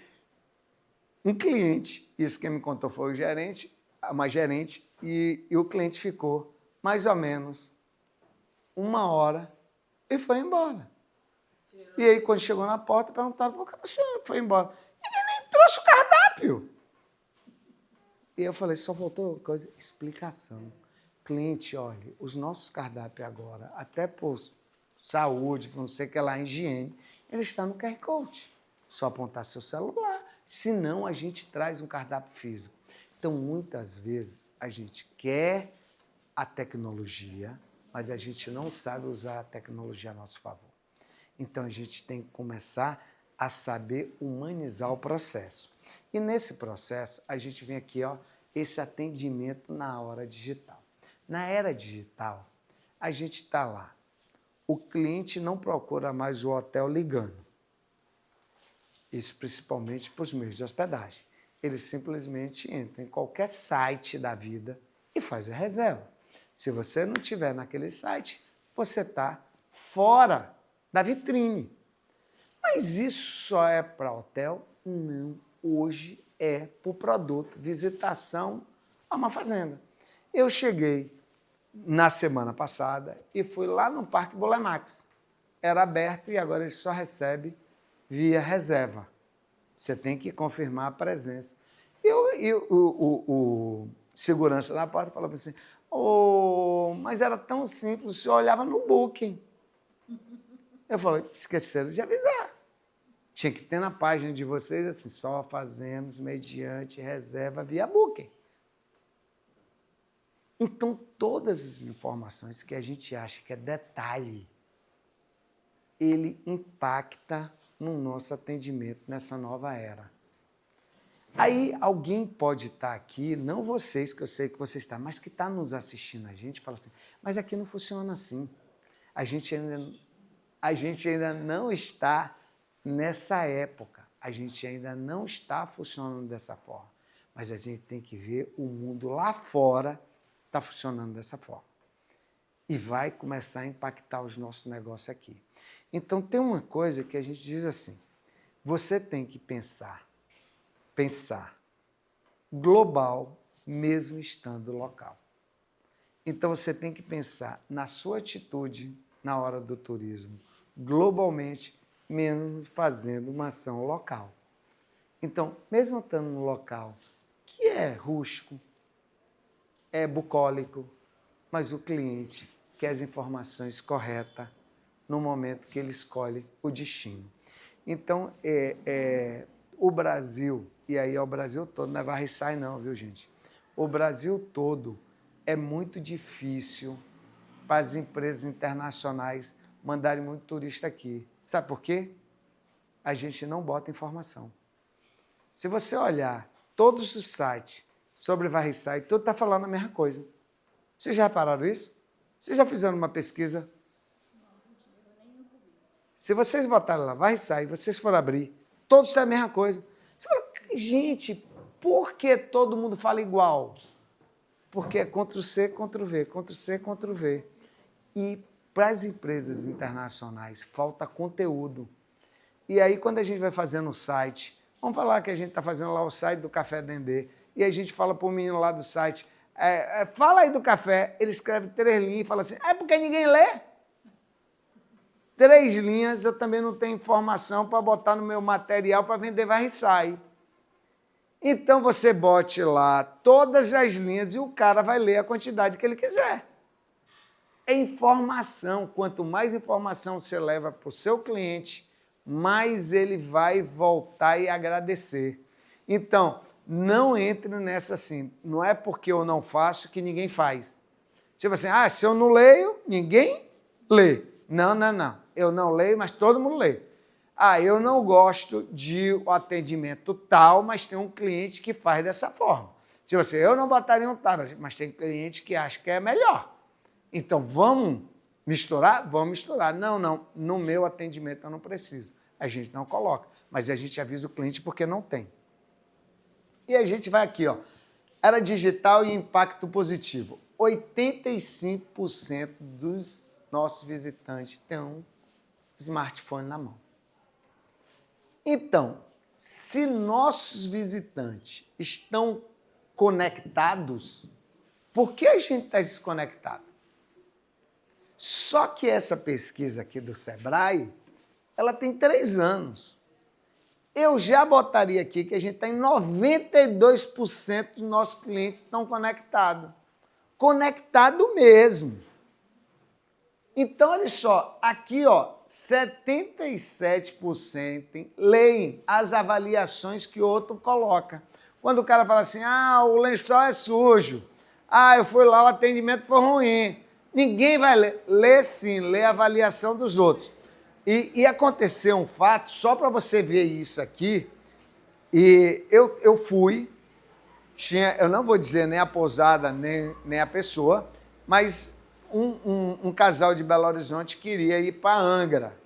um cliente, isso quem me contou foi o gerente, uma gerente, e o cliente ficou mais ou menos 1 hora e foi embora. E aí, quando chegou na porta, perguntaram, por que você foi embora? Ninguém nem trouxe o cardápio. E eu falei, só faltou coisa, explicação. Cliente, olha, os nossos cardápios agora, até por saúde, por não sei o que lá, higiene, ele está no QR Code. Só apontar seu celular, senão a gente traz um cardápio físico. Então, muitas vezes, a gente quer a tecnologia, mas a gente não sabe usar a tecnologia a nosso favor. Então, a gente tem que começar a saber humanizar o processo. E nesse processo, a gente vem aqui, ó, esse atendimento na hora digital. Na era digital, a gente está lá. O cliente não procura mais o hotel ligando. Isso principalmente para os meios de hospedagem. Ele simplesmente entra em qualquer site da vida e faz a reserva. Se você não estiver naquele site, você está fora da vitrine. Mas isso só é para hotel? Não. Hoje é para o produto, visitação a uma fazenda. Eu cheguei na semana passada e fui lá no Parque Bulemax. Era aberto e agora ele só recebe via reserva. Você tem que confirmar a presença. E o segurança da porta falava assim, mas era tão simples, o senhor olhava no Booking. Eu falei, esqueceram de avisar. Tinha que ter na página de vocês assim, só fazemos mediante reserva via Booking. Então, todas as informações que a gente acha que é detalhe, ele impacta no nosso atendimento nessa nova era. Aí alguém pode estar aqui, não vocês, que eu sei que você está, mas que está nos assistindo a gente, fala assim, mas aqui não funciona assim. A gente ainda não está nessa época, a gente ainda não está funcionando dessa forma. Mas a gente tem que ver o mundo lá fora está funcionando dessa forma. E vai começar a impactar os nossos negócios aqui. Então, tem uma coisa que a gente diz assim, você tem que pensar global, mesmo estando local. Então, você tem que pensar na sua atitude na hora do turismo, globalmente, menos fazendo uma ação local. Então, mesmo estando no local, que é rústico, é bucólico, mas o cliente quer as informações corretas no momento que ele escolhe o destino. Então, o Brasil, e aí é o Brasil todo, não é varre e sai não, viu, gente? O Brasil todo é muito difícil para as empresas internacionais mandarem muito turista aqui. Sabe por quê? A gente não bota informação. Se você olhar todos os sites sobre varre e sai, tudo está falando a mesma coisa. Vocês já repararam isso? Vocês já fizeram uma pesquisa? Se vocês botarem lá, varre e sai, vocês forem abrir, todos têm a mesma coisa. Você fala, gente, por que todo mundo fala igual? Porque é Ctrl+C, Ctrl+V, Ctrl+C, Ctrl+V. E para as empresas internacionais falta conteúdo. E aí, quando a gente vai fazendo o site, vamos falar que a gente está fazendo lá o site do Café Dendê, e a gente fala para o menino lá do site, fala aí do café, ele escreve 3 linhas e fala assim, é porque ninguém lê? 3 linhas, eu também não tenho informação para botar no meu material para vender varre e sai. Então, você bote lá todas as linhas e o cara vai ler a quantidade que ele quiser. É informação. Quanto mais informação você leva para o seu cliente, mais ele vai voltar e agradecer. Então, não entre nessa assim. Não é porque eu não faço que ninguém faz. Tipo assim, se eu não leio, ninguém lê. Não, não, não. Eu não leio, mas todo mundo lê. Eu não gosto de atendimento tal, mas tem um cliente que faz dessa forma. Tipo assim, eu não botaria um tablet, mas tem cliente que acha que é melhor. Então, vamos misturar? Vamos misturar. Não, não, no meu atendimento eu não preciso. A gente não coloca, mas a gente avisa o cliente porque não tem. E a gente vai aqui, ó. Era digital e impacto positivo. 85% dos nossos visitantes têm um smartphone na mão. Então, se nossos visitantes estão conectados, por que a gente está desconectado? Só que essa pesquisa aqui do Sebrae, ela tem 3 anos. Eu já botaria aqui que a gente está em 92% dos nossos clientes estão conectados. Conectado mesmo. Então, olha só, aqui, ó, 77% leem as avaliações que o outro coloca. Quando o cara fala assim, o lençol é sujo, eu fui lá, o atendimento foi ruim. Ninguém vai ler. Lê sim, lê a avaliação dos outros. E aconteceu um fato, só para você ver isso aqui, e eu fui, eu não vou dizer nem a pousada, nem a pessoa, mas um casal de Belo Horizonte queria ir para Angra.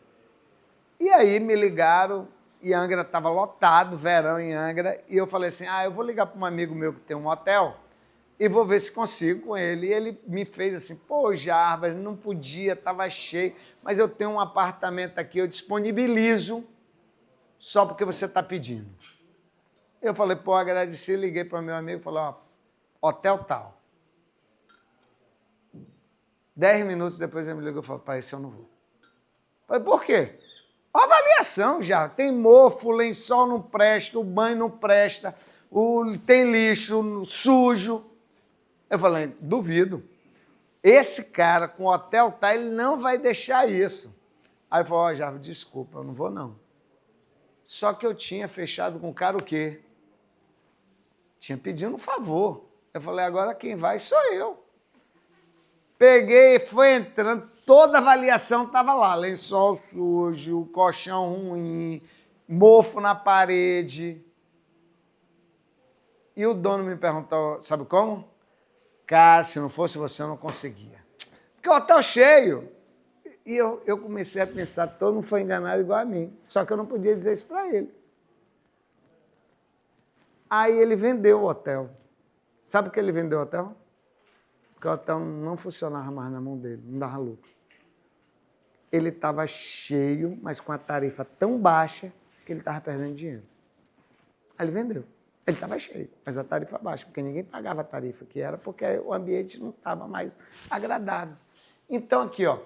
E aí me ligaram, e Angra estava lotado, verão em Angra, e eu falei assim, eu vou ligar para um amigo meu que tem um hotel, e vou ver se consigo com ele. E ele me fez assim, pô, Jarbas, não podia, estava cheio, mas eu tenho um apartamento aqui, eu disponibilizo só porque você está pedindo. Eu falei, pô, agradeci, liguei para o meu amigo e falei, hotel tal. 10 minutos depois ele me ligou e falou, parece que eu não vou. Falei, por quê? Avaliação já, tem mofo, o lençol não presta, o banho não presta, tem lixo sujo. Eu falei, duvido. Esse cara com o hotel tá, ele não vai deixar isso. Aí ele falou, Java, desculpa, eu não vou não. Só que eu tinha fechado com o cara o quê? Tinha pedido um favor. Eu falei, agora quem vai sou eu. Peguei, foi entrando, toda a avaliação estava lá. Lençol sujo, colchão ruim, mofo na parede. E o dono me perguntou, sabe como? Cara, se não fosse você, eu não conseguia. Porque o hotel cheio. E eu comecei a pensar, todo mundo foi enganado igual a mim. Só que eu não podia dizer isso para ele. Aí ele vendeu o hotel. Sabe por que ele vendeu o hotel? Porque o hotel não funcionava mais na mão dele, não dava lucro. Ele estava cheio, mas com a tarifa tão baixa que ele estava perdendo dinheiro. Aí ele vendeu. Ele estava cheio, mas a tarifa baixa, porque ninguém pagava a tarifa que era, porque o ambiente não estava mais agradável. Então, aqui, ó,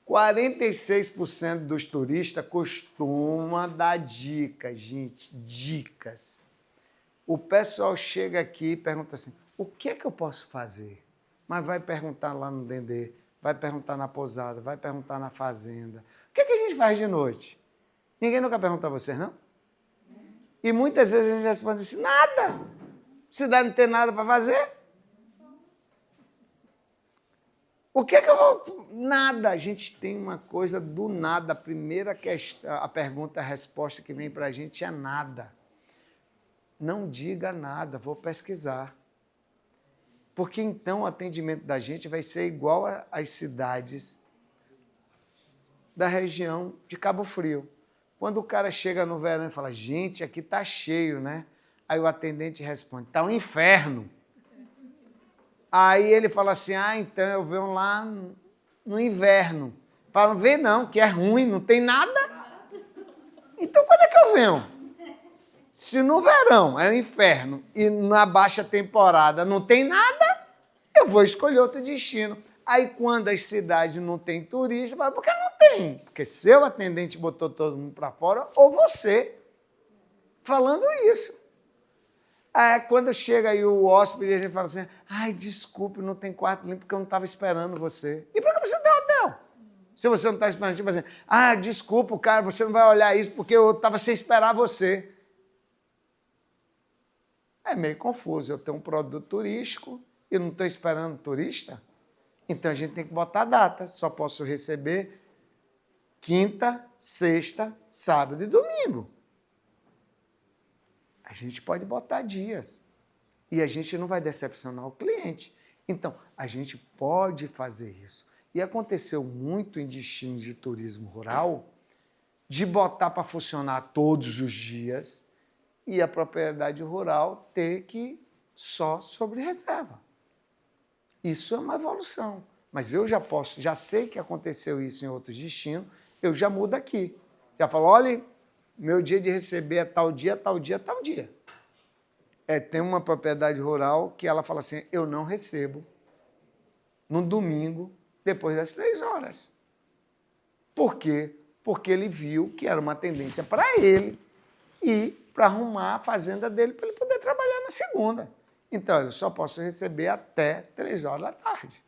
46% dos turistas costumam dar dicas, gente, dicas. O pessoal chega aqui e pergunta assim, o que é que eu posso fazer? Mas vai perguntar lá no Dendê, vai perguntar na pousada, vai perguntar na fazenda. O que é que a gente faz de noite? Ninguém nunca pergunta a vocês, não? E muitas vezes a gente responde assim, nada. Cidade não tem nada para fazer. O que é que eu vou... Nada. A gente tem uma coisa do nada. A primeira questão, a pergunta, a resposta que vem para a gente é nada. Não diga nada, vou pesquisar. Porque então o atendimento da gente vai ser igual às cidades da região de Cabo Frio. Quando o cara chega no verão e fala, gente, aqui tá cheio, né? Aí o atendente responde, tá um inferno. Aí ele fala assim, então eu venho lá no inverno. Fala, não vem não, que é ruim, não tem nada. Então quando é que eu venho? Se no verão é o inferno e na baixa temporada não tem nada, eu vou escolher outro destino. Aí, quando as cidades não têm turista, fala, por que não tem? Porque seu atendente botou todo mundo para fora, ou você, falando isso. Aí, quando chega aí o hóspede, a gente fala assim, ai, desculpe, não tem quarto limpo, porque eu não estava esperando você. E por que você tem hotel? Se você não está esperando, tipo assim, desculpa, cara, você não vai olhar isso, porque eu estava sem esperar você. É meio confuso, eu tenho um produto turístico e não estou esperando turista. Então, a gente tem que botar a data. Só posso receber quinta, sexta, sábado e domingo. A gente pode botar dias. E a gente não vai decepcionar o cliente. Então, a gente pode fazer isso. E aconteceu muito em destinos de turismo rural de botar para funcionar todos os dias e a propriedade rural ter que só sobre reserva. Isso é uma evolução. Mas eu já sei que aconteceu isso em outros destinos, eu já mudo aqui. Já falo, olha, meu dia de receber é tal dia, tal dia, tal dia. Tem uma propriedade rural que ela fala assim, eu não recebo no domingo, depois das 3 horas. Por quê? Porque ele viu que era uma tendência para ele ir para arrumar a fazenda dele para ele poder trabalhar na segunda. Então, eu só posso receber até 3 horas da tarde.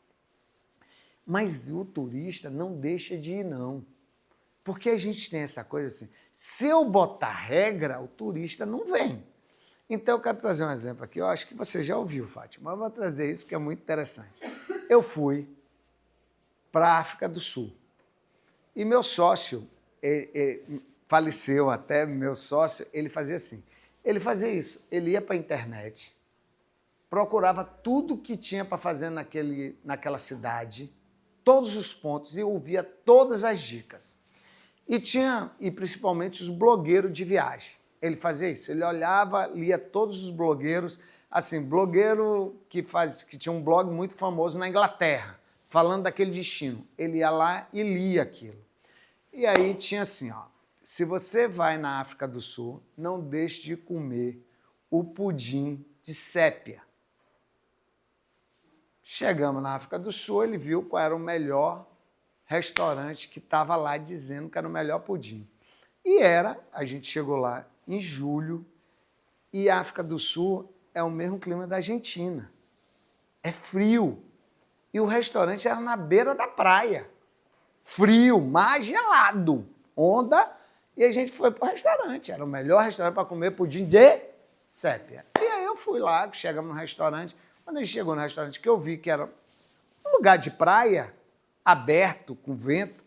Mas o turista não deixa de ir, não. Porque a gente tem essa coisa assim, se eu botar regra, o turista não vem. Então, eu quero trazer um exemplo aqui. Eu acho que você já ouviu, Fátima, mas eu vou trazer isso que é muito interessante. Eu fui para a África do Sul. E meu sócio, faleceu até, meu sócio, ele fazia assim. Ele fazia isso, ele ia para a internet, procurava tudo que tinha para fazer naquela cidade, todos os pontos, e ouvia todas as dicas. E principalmente os blogueiros de viagem. Ele fazia isso, ele olhava, lia todos os blogueiros, assim, blogueiro que tinha um blog muito famoso na Inglaterra, falando daquele destino. Ele ia lá e lia aquilo. E aí tinha assim, ó, se você vai na África do Sul, não deixe de comer o pudim de sépia. Chegamos na África do Sul, ele viu qual era o melhor restaurante que estava lá dizendo que era o melhor pudim. E a gente chegou lá em julho, e a África do Sul é o mesmo clima da Argentina. É frio. E o restaurante era na beira da praia. Frio, mar gelado, onda, e a gente foi para o restaurante. Era o melhor restaurante para comer pudim de sépia. E aí eu fui lá, chegamos no restaurante. Quando a gente chegou no restaurante, que eu vi que era um lugar de praia, aberto, com vento,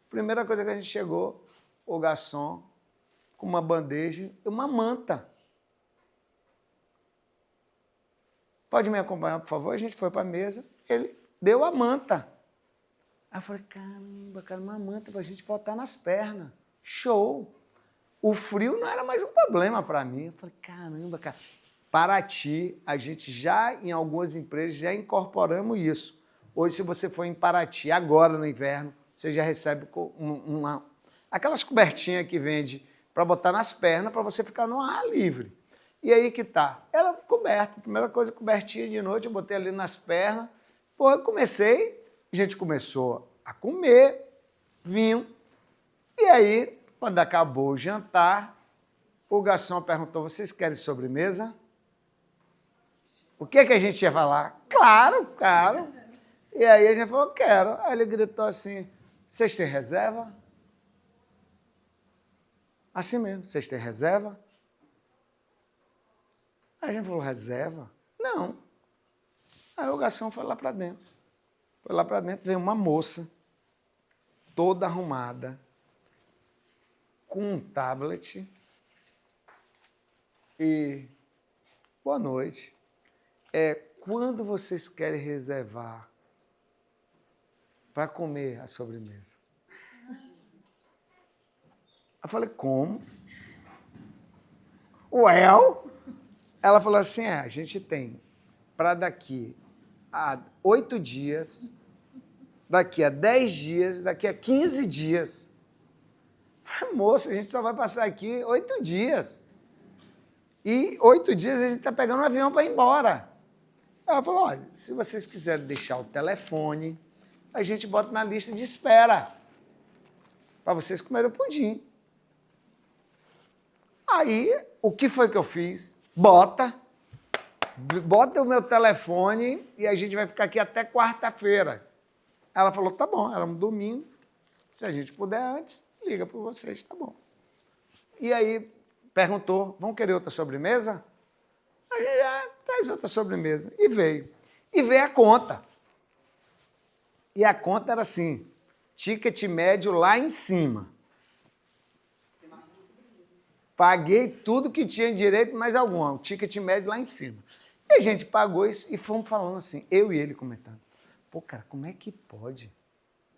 a primeira coisa que a gente chegou, o garçom com uma bandeja e uma manta. Pode me acompanhar, por favor? A gente foi para a mesa, ele deu a manta. Aí eu falei, caramba, cara, uma manta para a gente botar nas pernas. Show! o frio não era mais um problema para mim. Eu falei, caramba, cara. Paraty, a gente já, em algumas empresas, já incorporamos isso. Hoje, se você for em Paraty, agora no inverno, você já recebe aquelas cobertinhas que vende para botar nas pernas, para você ficar no ar livre. E aí que tá. Ela coberta, primeira coisa, cobertinha de noite, eu botei ali nas pernas. Pô, eu comecei, a gente começou a comer vinho. E aí, quando acabou o jantar, o garçom perguntou, vocês querem sobremesa? O que a gente ia falar? Claro, claro. E aí a gente falou, quero. Aí ele gritou assim, vocês têm reserva? Assim mesmo, vocês têm reserva? Aí a gente falou, reserva? Não. Aí o garçom foi lá para dentro. Foi lá para dentro, veio uma moça, toda arrumada, com um tablet e boa noite. Quando vocês querem reservar para comer a sobremesa? Eu falei, como? Well? Ela falou assim, a gente tem para daqui a 8 dias, daqui a 10 dias, daqui a 15 dias. Eu falei, moça, a gente só vai passar aqui 8 dias. E 8 dias a gente está pegando um avião para ir embora. Ela falou, olha, se vocês quiserem deixar o telefone, a gente bota na lista de espera para vocês comerem o pudim. Aí, o que foi que eu fiz? Bota o meu telefone e a gente vai ficar aqui até quarta-feira. Ela falou, tá bom, era um domingo, se a gente puder antes, liga para vocês, tá bom. E aí, perguntou, vão querer outra sobremesa? A gente, traz outra sobremesa. E veio. E veio a conta. E a conta era assim, ticket médio lá em cima. Paguei tudo que tinha direito, mais algum, o ticket médio lá em cima. E a gente pagou isso e fomos falando assim, eu e ele comentando. Pô, cara, como é que pode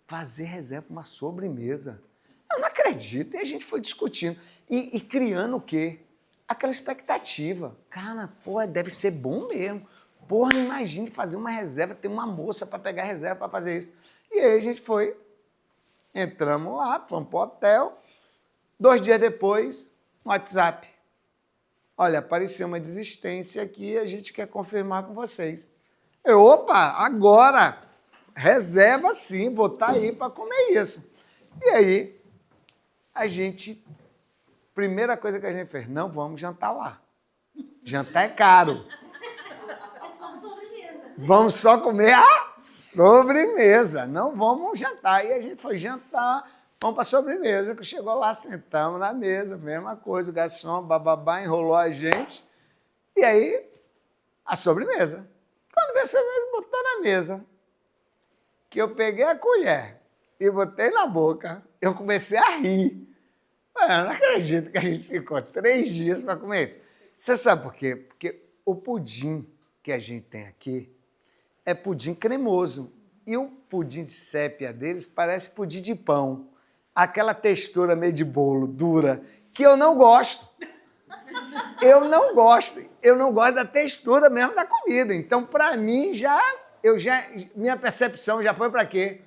fazer reserva para uma sobremesa? Eu não acredito. E a gente foi discutindo. E criando o quê? Aquela expectativa. Cara, pô, deve ser bom mesmo. Porra, imagine fazer uma reserva, ter uma moça para pegar reserva para fazer isso. E aí a gente foi, entramos lá, fomos para o hotel. 2 dias depois, no WhatsApp. Olha, apareceu uma desistência aqui, a gente quer confirmar com vocês. Eu, opa, agora, reserva sim, vou estar aí para comer isso. E aí, a gente, primeira coisa que a gente fez, não vamos jantar lá. Jantar é caro. Vamos só comer a sobremesa, não vamos jantar. E a gente foi jantar, vamos para a sobremesa. Chegou lá, sentamos na mesa, mesma coisa, o garçom, bababá, enrolou a gente. E aí, a sobremesa. Quando veio a sobremesa, botou na mesa. Que eu peguei a colher e botei na boca, eu comecei a rir. Eu não acredito que a gente ficou 3 dias para comer isso. Você sabe por quê? Porque o pudim que a gente tem aqui é pudim cremoso. E o pudim de sépia deles parece pudim de pão. Aquela textura meio de bolo, dura, que eu não gosto. Eu não gosto da textura mesmo da comida. Então, para mim, minha percepção já foi para quê?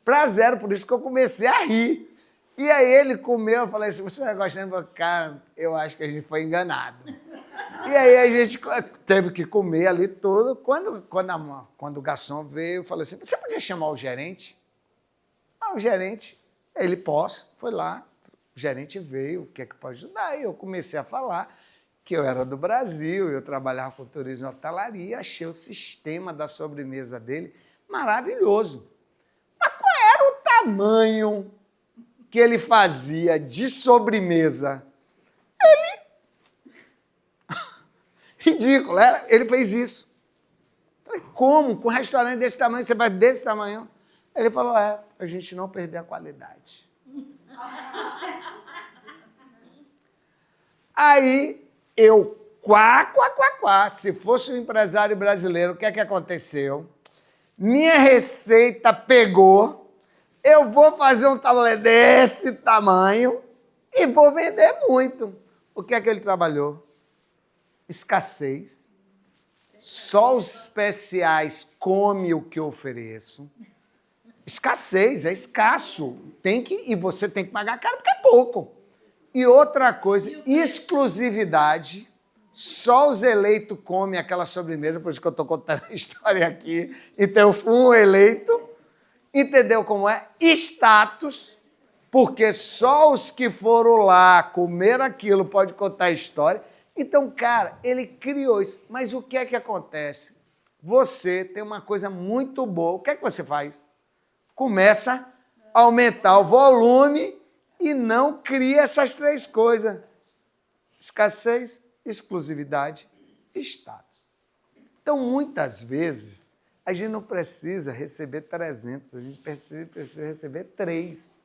Para 0, por isso que eu comecei a rir. E aí ele comeu, eu falei assim, você está gostando? Eu falei, cara, eu acho que a gente foi enganado. E aí a gente teve que comer ali tudo. Quando o garçom veio, eu falei assim, você podia chamar o gerente? O gerente, ele foi lá, o gerente veio, o que é que pode ajudar? E eu comecei a falar que eu era do Brasil, eu trabalhava com turismo e hotelaria, achei o sistema da sobremesa dele maravilhoso. Mas qual era o tamanho que ele fazia de sobremesa? Ridículo, ele fez isso. Falei, como? Com um restaurante desse tamanho, você vai desse tamanho? Ele falou, a gente não perder a qualidade. Aí, eu, se fosse um empresário brasileiro, o que é que aconteceu? Minha receita pegou, eu vou fazer um tabuleiro desse tamanho, e vou vender muito. O que é que ele trabalhou? Escassez. Só os especiais comem o que eu ofereço. Escassez, é escasso. E você tem que pagar caro porque é pouco. E outra coisa, exclusividade. Só os eleitos comem aquela sobremesa, por isso que eu estou contando a história aqui. Então eu fui um eleito. Entendeu como é? Status, porque só os que foram lá comer aquilo podem contar a história. Então, cara, ele criou isso. Mas o que é que acontece? Você tem uma coisa muito boa. O que é que você faz? Começa a aumentar o volume e não cria essas três coisas. Escassez, exclusividade e status. Então, muitas vezes, a gente não precisa receber 300, a gente precisa receber 3.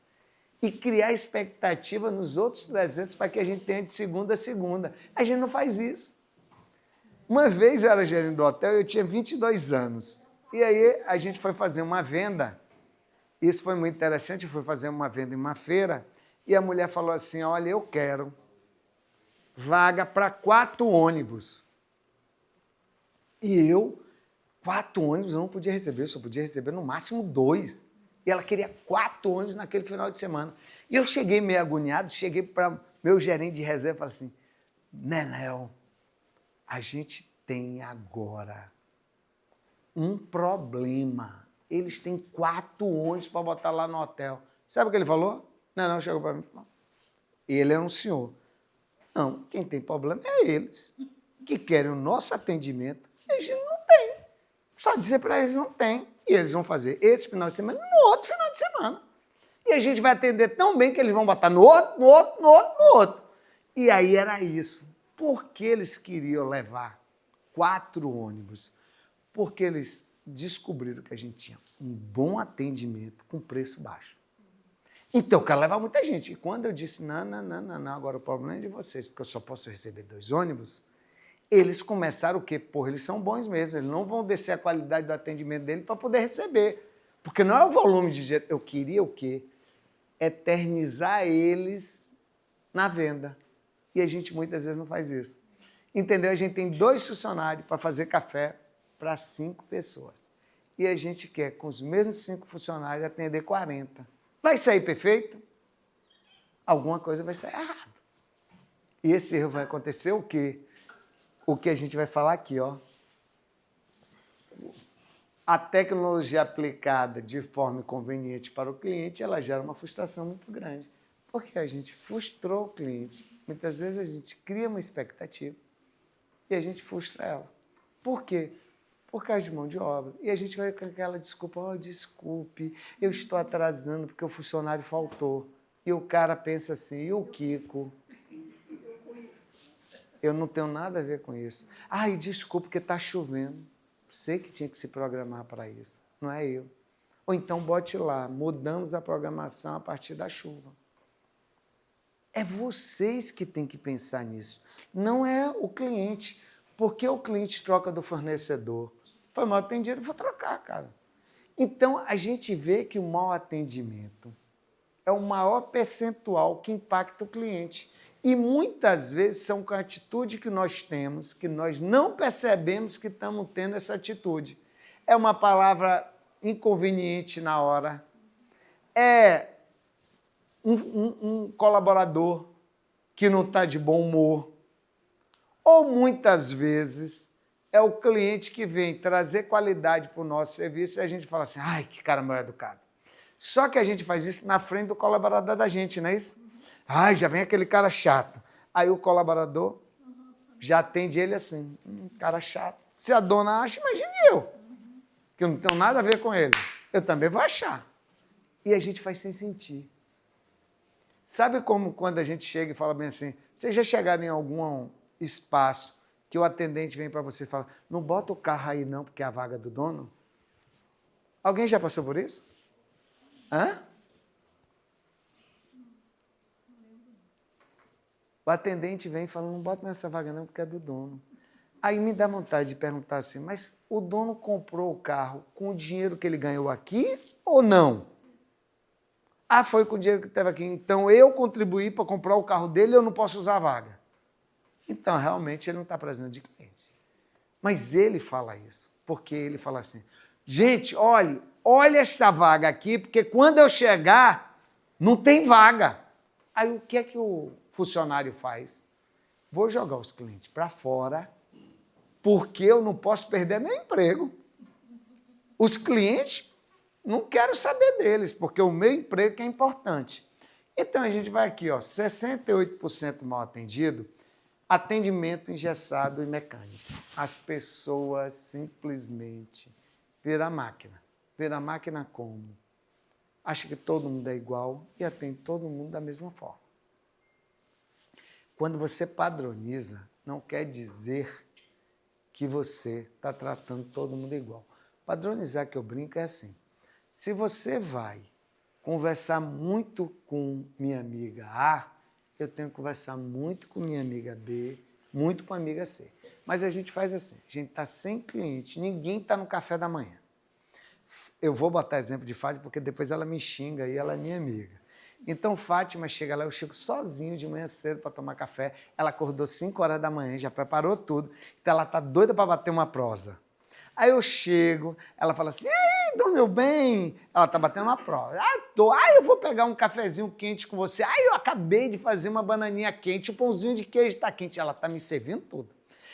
E criar expectativa nos outros 300 para que a gente tenha de segunda a segunda. A gente não faz isso. Uma vez eu era gerente do hotel e eu tinha 22 anos. E aí a gente foi fazer uma venda. Isso foi muito interessante, eu fui fazer uma venda em uma feira e a mulher falou assim, olha, eu quero vaga para 4 ônibus. E eu, 4 ônibus eu não podia receber, eu só podia receber no máximo 2. E ela queria 4 ônibus naquele final de semana. E eu cheguei meio agoniado, cheguei para meu gerente de reserva e falei assim, Nenel, a gente tem agora um problema. Eles têm 4 ônibus para botar lá no hotel. Sabe o que ele falou? Nenel chegou para mim e falou, ele é um senhor. Não, quem tem problema é eles, que querem o nosso atendimento. E a gente não tem. Só dizer para eles não tem. E eles vão fazer esse final de semana e no outro final de semana. E a gente vai atender tão bem que eles vão botar no outro, no outro, no outro, no outro. E aí era isso. Por que eles queriam levar 4 ônibus? Porque eles descobriram que a gente tinha um bom atendimento com preço baixo. Então, eu quero levar muita gente. E quando eu disse, não, agora o problema é de vocês, porque eu só posso receber 2 ônibus, eles começaram o quê? Porra, eles são bons mesmo, eles não vão descer a qualidade do atendimento dele para poder receber. Porque não é o volume de dinheiro. Eu queria o quê? Eternizar eles na venda. E a gente muitas vezes não faz isso. Entendeu? A gente tem 2 funcionários para fazer café para 5 pessoas. E a gente quer, com os mesmos 5 funcionários, atender 40. Vai sair perfeito? Alguma coisa vai sair errado. E esse erro vai acontecer o quê? O que a gente vai falar aqui, ó. A tecnologia aplicada de forma conveniente para o cliente, ela gera uma frustração muito grande. Porque a gente frustrou o cliente. Muitas vezes a gente cria uma expectativa e a gente frustra ela. Por quê? Por causa de mão de obra. E a gente vai com aquela desculpa, desculpe, eu estou atrasando porque o funcionário faltou. E o cara pensa assim, e o Kiko? Eu não tenho nada a ver com isso. Ai, desculpa, porque está chovendo. Você que tinha que se programar para isso, não é eu. Ou então bote lá, mudamos a programação a partir da chuva. É vocês que têm que pensar nisso. Não é o cliente. Porque o cliente troca do fornecedor. Foi mal atendido, vou trocar, cara. Então, a gente vê que o mau atendimento é o maior percentual que impacta o cliente. E muitas vezes são com a atitude que nós temos, que nós não percebemos que estamos tendo essa atitude. É uma palavra inconveniente na hora. É um colaborador que não está de bom humor. Ou muitas vezes é o cliente que vem trazer qualidade para o nosso serviço e a gente fala assim, ai, que cara mal educado. Só que a gente faz isso na frente do colaborador da gente, não é isso? Ai, já vem aquele cara chato. Aí o colaborador já atende ele assim, cara chato. Se a dona acha, imagine eu, que eu não tenho nada a ver com ele. Eu também vou achar. E a gente faz sem sentir. Sabe como quando a gente chega e fala bem assim, vocês já chegaram em algum espaço que o atendente vem para você e fala, não bota o carro aí não, porque é a vaga do dono? Alguém já passou por isso? Hã? O atendente vem e fala, não bota nessa vaga não, porque é do dono. Aí me dá vontade de perguntar assim, mas o dono comprou o carro com o dinheiro que ele ganhou aqui ou não? Ah, foi com o dinheiro que estava aqui. Então, eu contribuí para comprar o carro dele e eu não posso usar a vaga. Então, realmente, ele não está precisando de cliente. Mas ele fala isso, porque ele fala assim, gente, olha essa vaga aqui, porque quando eu chegar, não tem vaga. Aí, o que é que o funcionário faz? Vou jogar os clientes para fora, porque eu não posso perder meu emprego. Os clientes, não quero saber deles, porque o meu emprego que é importante. Então, a gente vai aqui, ó, 68% mal atendido, atendimento engessado e mecânico. As pessoas simplesmente viram a máquina. Viram a máquina como? Acha que todo mundo é igual e atende todo mundo da mesma forma. Quando você padroniza, não quer dizer que você está tratando todo mundo igual. Padronizar, que eu brinco, é assim. Se você vai conversar muito com minha amiga A, eu tenho que conversar muito com minha amiga B, muito com a amiga C. Mas a gente faz assim, a gente está sem cliente, ninguém está no café da manhã. Eu vou botar exemplo de Fátima, porque depois ela me xinga e ela é minha amiga. Então, Fátima chega lá, eu chego sozinho de manhã cedo para tomar café. Ela acordou 5 horas da manhã, já preparou tudo. Então, ela está doida para bater uma prosa. Aí eu chego, ela fala assim, ei, dormiu bem? Ela está batendo uma prosa. Eu vou pegar um cafezinho quente com você. Eu acabei de fazer uma bananinha quente, o pãozinho de queijo está quente. Ela está me servindo tudo.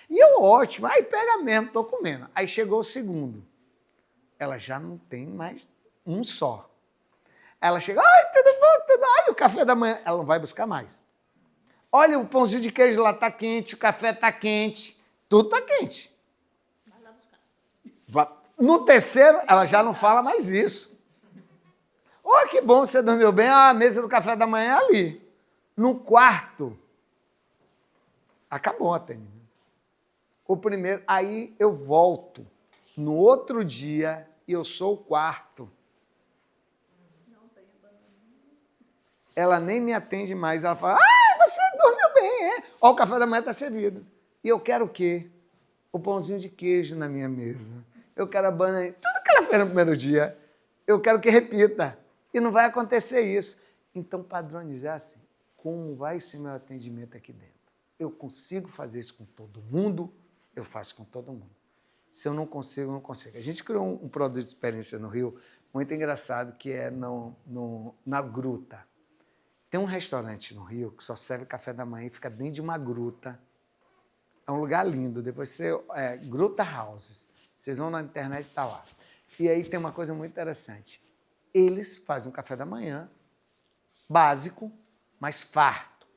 E eu, ótimo, pega mesmo, estou comendo. Aí chegou o segundo. Ela já não tem mais um só. Ela chega, tudo bom, tudo. Olha o café da manhã. Ela não vai buscar mais. Olha, o pãozinho de queijo lá está quente, o café está quente, tudo está quente. Vai lá buscar. No terceiro, ela já não fala mais isso. Olha que bom, você dormiu bem, a mesa do café da manhã é ali. No quarto, acabou o atendimento. O primeiro, aí eu volto. No outro dia, eu sou o quarto. Ela nem me atende mais. Ela fala, você dormiu bem, é? Ó, o café da manhã está servido. E eu quero o quê? O pãozinho de queijo na minha mesa. Eu quero a banana. Tudo que ela fez no primeiro dia, eu quero que repita. E não vai acontecer isso. Então, padronizar assim, como vai ser meu atendimento aqui dentro? Eu consigo fazer isso com todo mundo? Eu faço com todo mundo. Se eu não consigo, eu não consigo. A gente criou um produto de experiência no Rio muito engraçado, que é na gruta. Tem um restaurante no Rio que só serve café da manhã e fica dentro de uma gruta. É um lugar lindo. Depois você... Gruta Houses. Vocês vão na internet e está lá. E aí tem uma coisa muito interessante. Eles fazem um café da manhã básico, mas farto.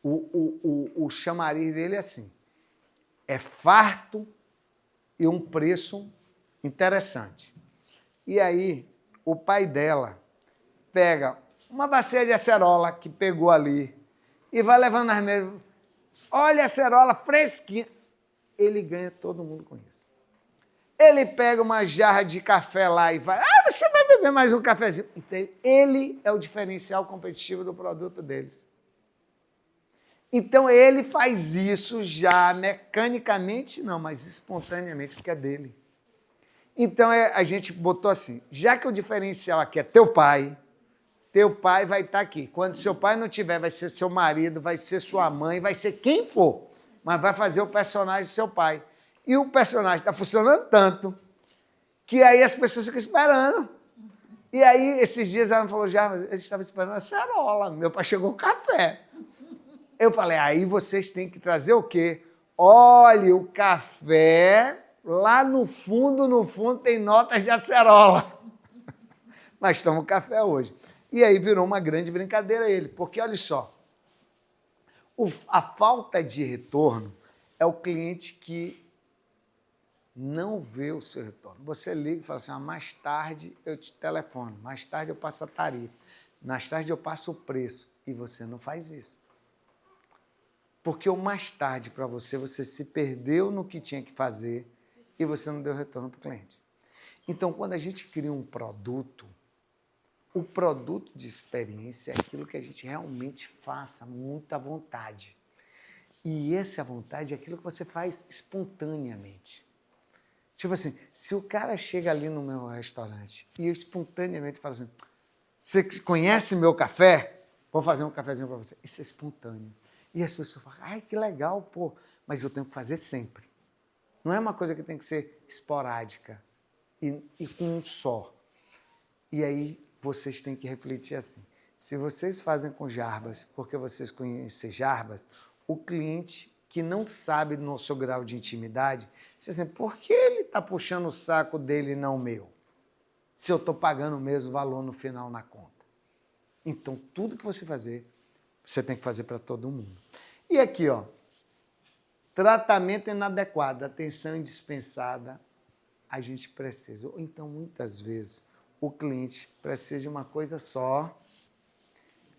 O chamariz dele é assim. É farto e um preço interessante. E aí, o pai dela pega uma bacia de acerola que pegou ali e vai levando nas mesas. Olha a acerola fresquinha. Ele ganha todo mundo com isso. Ele pega uma jarra de café lá e vai, você vai beber mais um cafezinho. Então, ele é o diferencial competitivo do produto deles. Então, ele faz isso já mecanicamente, não, mas espontaneamente, porque é dele. Então, a gente botou assim, já que o diferencial aqui é teu pai vai estar aqui. Quando seu pai não tiver, vai ser seu marido, vai ser sua mãe, vai ser quem for, mas vai fazer o personagem do seu pai. E o personagem está funcionando tanto que aí as pessoas ficam esperando. E aí, esses dias, ela me falou, eles estavam esperando a acerola. Meu pai chegou com café. Eu falei, aí vocês têm que trazer o quê? Olha, o café, lá no fundo tem notas de acerola. Nós tomamos café hoje. E aí virou uma grande brincadeira ele, porque olha só, a falta de retorno é o cliente que não vê o seu retorno. Você liga e fala assim, mais tarde eu te telefono, mais tarde eu passo a tarifa, mais tarde eu passo o preço. E você não faz isso. Porque o mais tarde para você se perdeu no que tinha que fazer e você não deu retorno para o cliente. Então, quando a gente cria um produto, o produto de experiência é aquilo que a gente realmente faça muita vontade. E essa vontade é aquilo que você faz espontaneamente. Tipo assim, se o cara chega ali no meu restaurante e eu espontaneamente falo assim, Você conhece meu café? Vou fazer um cafezinho para você. Isso é espontâneo. E as pessoas falam, ai, que legal, pô. Mas eu tenho que fazer sempre. Não é uma coisa que tem que ser esporádica e com um só. E aí vocês têm que refletir assim. Se vocês fazem com Jarbas, porque vocês conhecem Jarbas, o cliente que não sabe do nosso grau de intimidade, diz assim, por que ele está puxando o saco dele e não o meu? Se eu estou pagando o mesmo valor no final na conta. Então, tudo que você fazer, você tem que fazer para todo mundo. E aqui, ó, tratamento inadequado, atenção indispensada, a gente precisa. Ou então, muitas vezes, o cliente precisa de uma coisa só,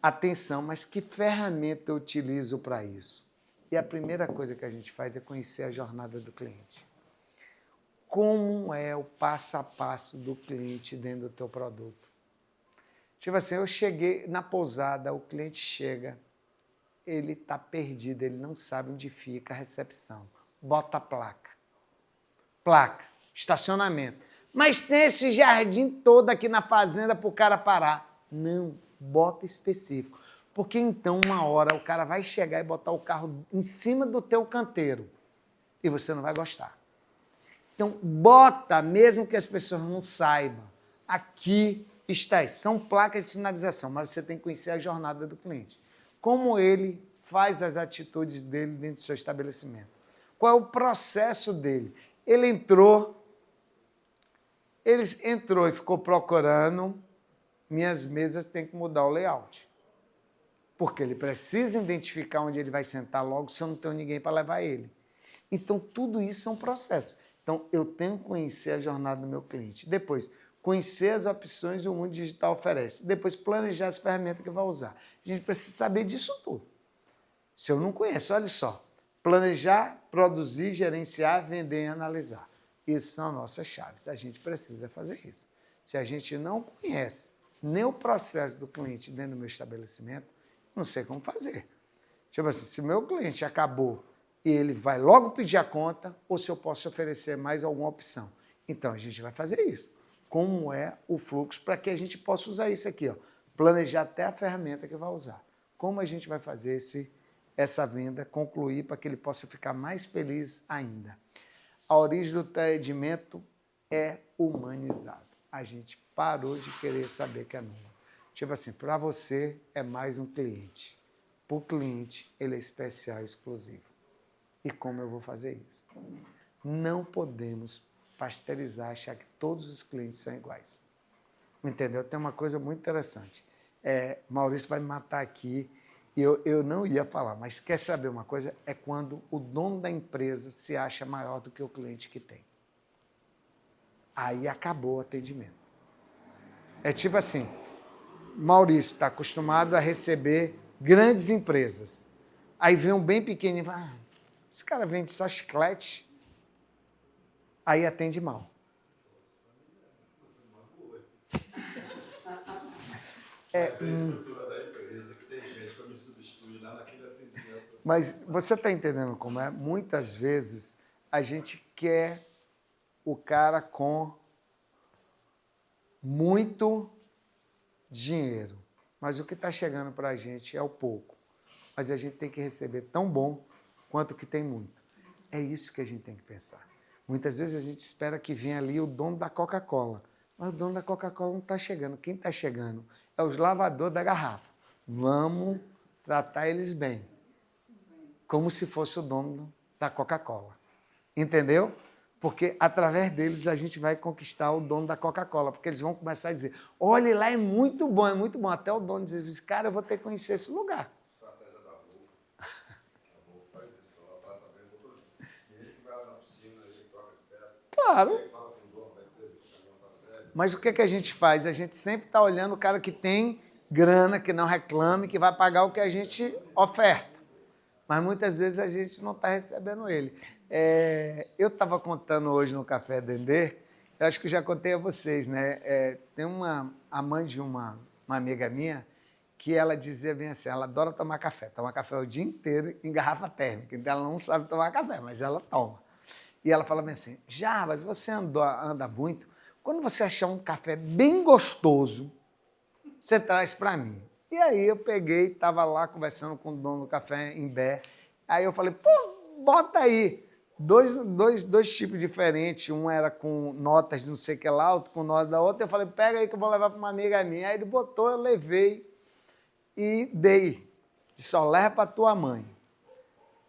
atenção, mas que ferramenta eu utilizo para isso? E a primeira coisa que a gente faz é conhecer a jornada do cliente. Como é o passo a passo do cliente dentro do teu produto? Tipo assim, eu cheguei na pousada, o cliente chega, ele está perdido, ele não sabe onde fica a recepção. Bota a placa. Placa, estacionamento. Mas tem esse jardim todo aqui na fazenda para o cara parar. Não, bota específico. Porque então, uma hora, o cara vai chegar e botar o carro em cima do teu canteiro e você não vai gostar. Então, bota, mesmo que as pessoas não saibam. Aqui está isso. São placas de sinalização, mas você tem que conhecer a jornada do cliente. Como ele faz as atitudes dele dentro do seu estabelecimento. Qual é o processo dele? Ele entrou e ficou procurando, minhas mesas têm que mudar o layout. Porque ele precisa identificar onde ele vai sentar logo se eu não tenho ninguém para levar ele. Então, tudo isso é um processo. Então, eu tenho que conhecer a jornada do meu cliente. Depois, conhecer as opções que o mundo digital oferece. Depois, planejar as ferramentas que vai usar. A gente precisa saber disso tudo. Se eu não conheço, olha só. Planejar, produzir, gerenciar, vender e analisar. Essas são nossas chaves. A gente precisa fazer isso. Se a gente não conhece nem o processo do cliente dentro do meu estabelecimento, não sei como fazer. Tipo assim, se o meu cliente acabou e ele vai logo pedir a conta, ou se eu posso oferecer mais alguma opção. Então, a gente vai fazer isso. Como é o fluxo para que a gente possa usar isso aqui, ó. Planejar até a ferramenta que vai usar. Como a gente vai fazer essa venda, concluir para que ele possa ficar mais feliz ainda. A origem do atendimento é humanizado. A gente parou de querer saber que é nula. Tipo assim, para você é mais um cliente. Para o cliente, ele é especial e exclusivo. E como eu vou fazer isso? Não podemos pasteurizar, achar que todos os clientes são iguais. Entendeu? Tem uma coisa muito interessante. Maurício vai me matar aqui, e eu não ia falar, mas quer saber uma coisa? É quando o dono da empresa se acha maior do que o cliente que tem. Aí acabou o atendimento. É tipo assim, Maurício está acostumado a receber grandes empresas. Aí vem um bem pequenininho e fala, esse cara vende só chiclete. Aí atende mal. Mas você está entendendo como é? Muitas vezes a gente quer o cara com muito dinheiro. Mas o que está chegando para a gente é o pouco. Mas a gente tem que receber tão bom quanto o que tem muito. É isso que a gente tem que pensar. Muitas vezes a gente espera que venha ali o dono da Coca-Cola. Mas o dono da Coca-Cola não está chegando. Quem está chegando é os lavadores da garrafa. Vamos tratar eles bem. Como se fosse o dono da Coca-Cola. Entendeu? Porque através deles a gente vai conquistar o dono da Coca-Cola. Porque eles vão começar a dizer, olha lá, é muito bom, é muito bom. Até o dono diz, cara, eu vou ter que conhecer esse lugar. Estratégia da Volvo. A Volvo faz isso. Ela trata bem o motorista. E ele que vai lá na piscina, ele troca de peça. Claro. Ele fala com o dono da empresa que o caminhão está velho. Mas o que, que a gente faz? A gente sempre está olhando o cara que tem grana, que não reclame, que vai pagar o que a gente oferta. Mas muitas vezes a gente não está recebendo ele. Eu estava contando hoje no Café Dendê, eu acho que já contei a vocês, né? Tem a mãe de uma amiga minha que ela dizia bem assim, ela adora tomar café o dia inteiro em garrafa térmica, então ela não sabe tomar café, mas ela toma. E ela fala bem assim, Jarbas, você anda muito, quando você achar um café bem gostoso, você traz para mim. E aí eu peguei, estava lá conversando com o dono do café em Bé. Aí eu falei, pô, bota aí. Dois tipos diferentes. Um era com notas de não sei o que lá, outro com notas da outra. Eu falei, pega aí que eu vou levar para uma amiga minha. Aí ele botou, eu levei e dei. Disse, ó, leva para tua mãe.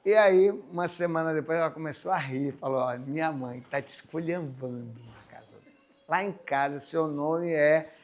E aí, uma semana depois, ela começou a rir. Falou, ó, minha mãe está te esculhambando na casa dela. Lá em casa, seu nome é...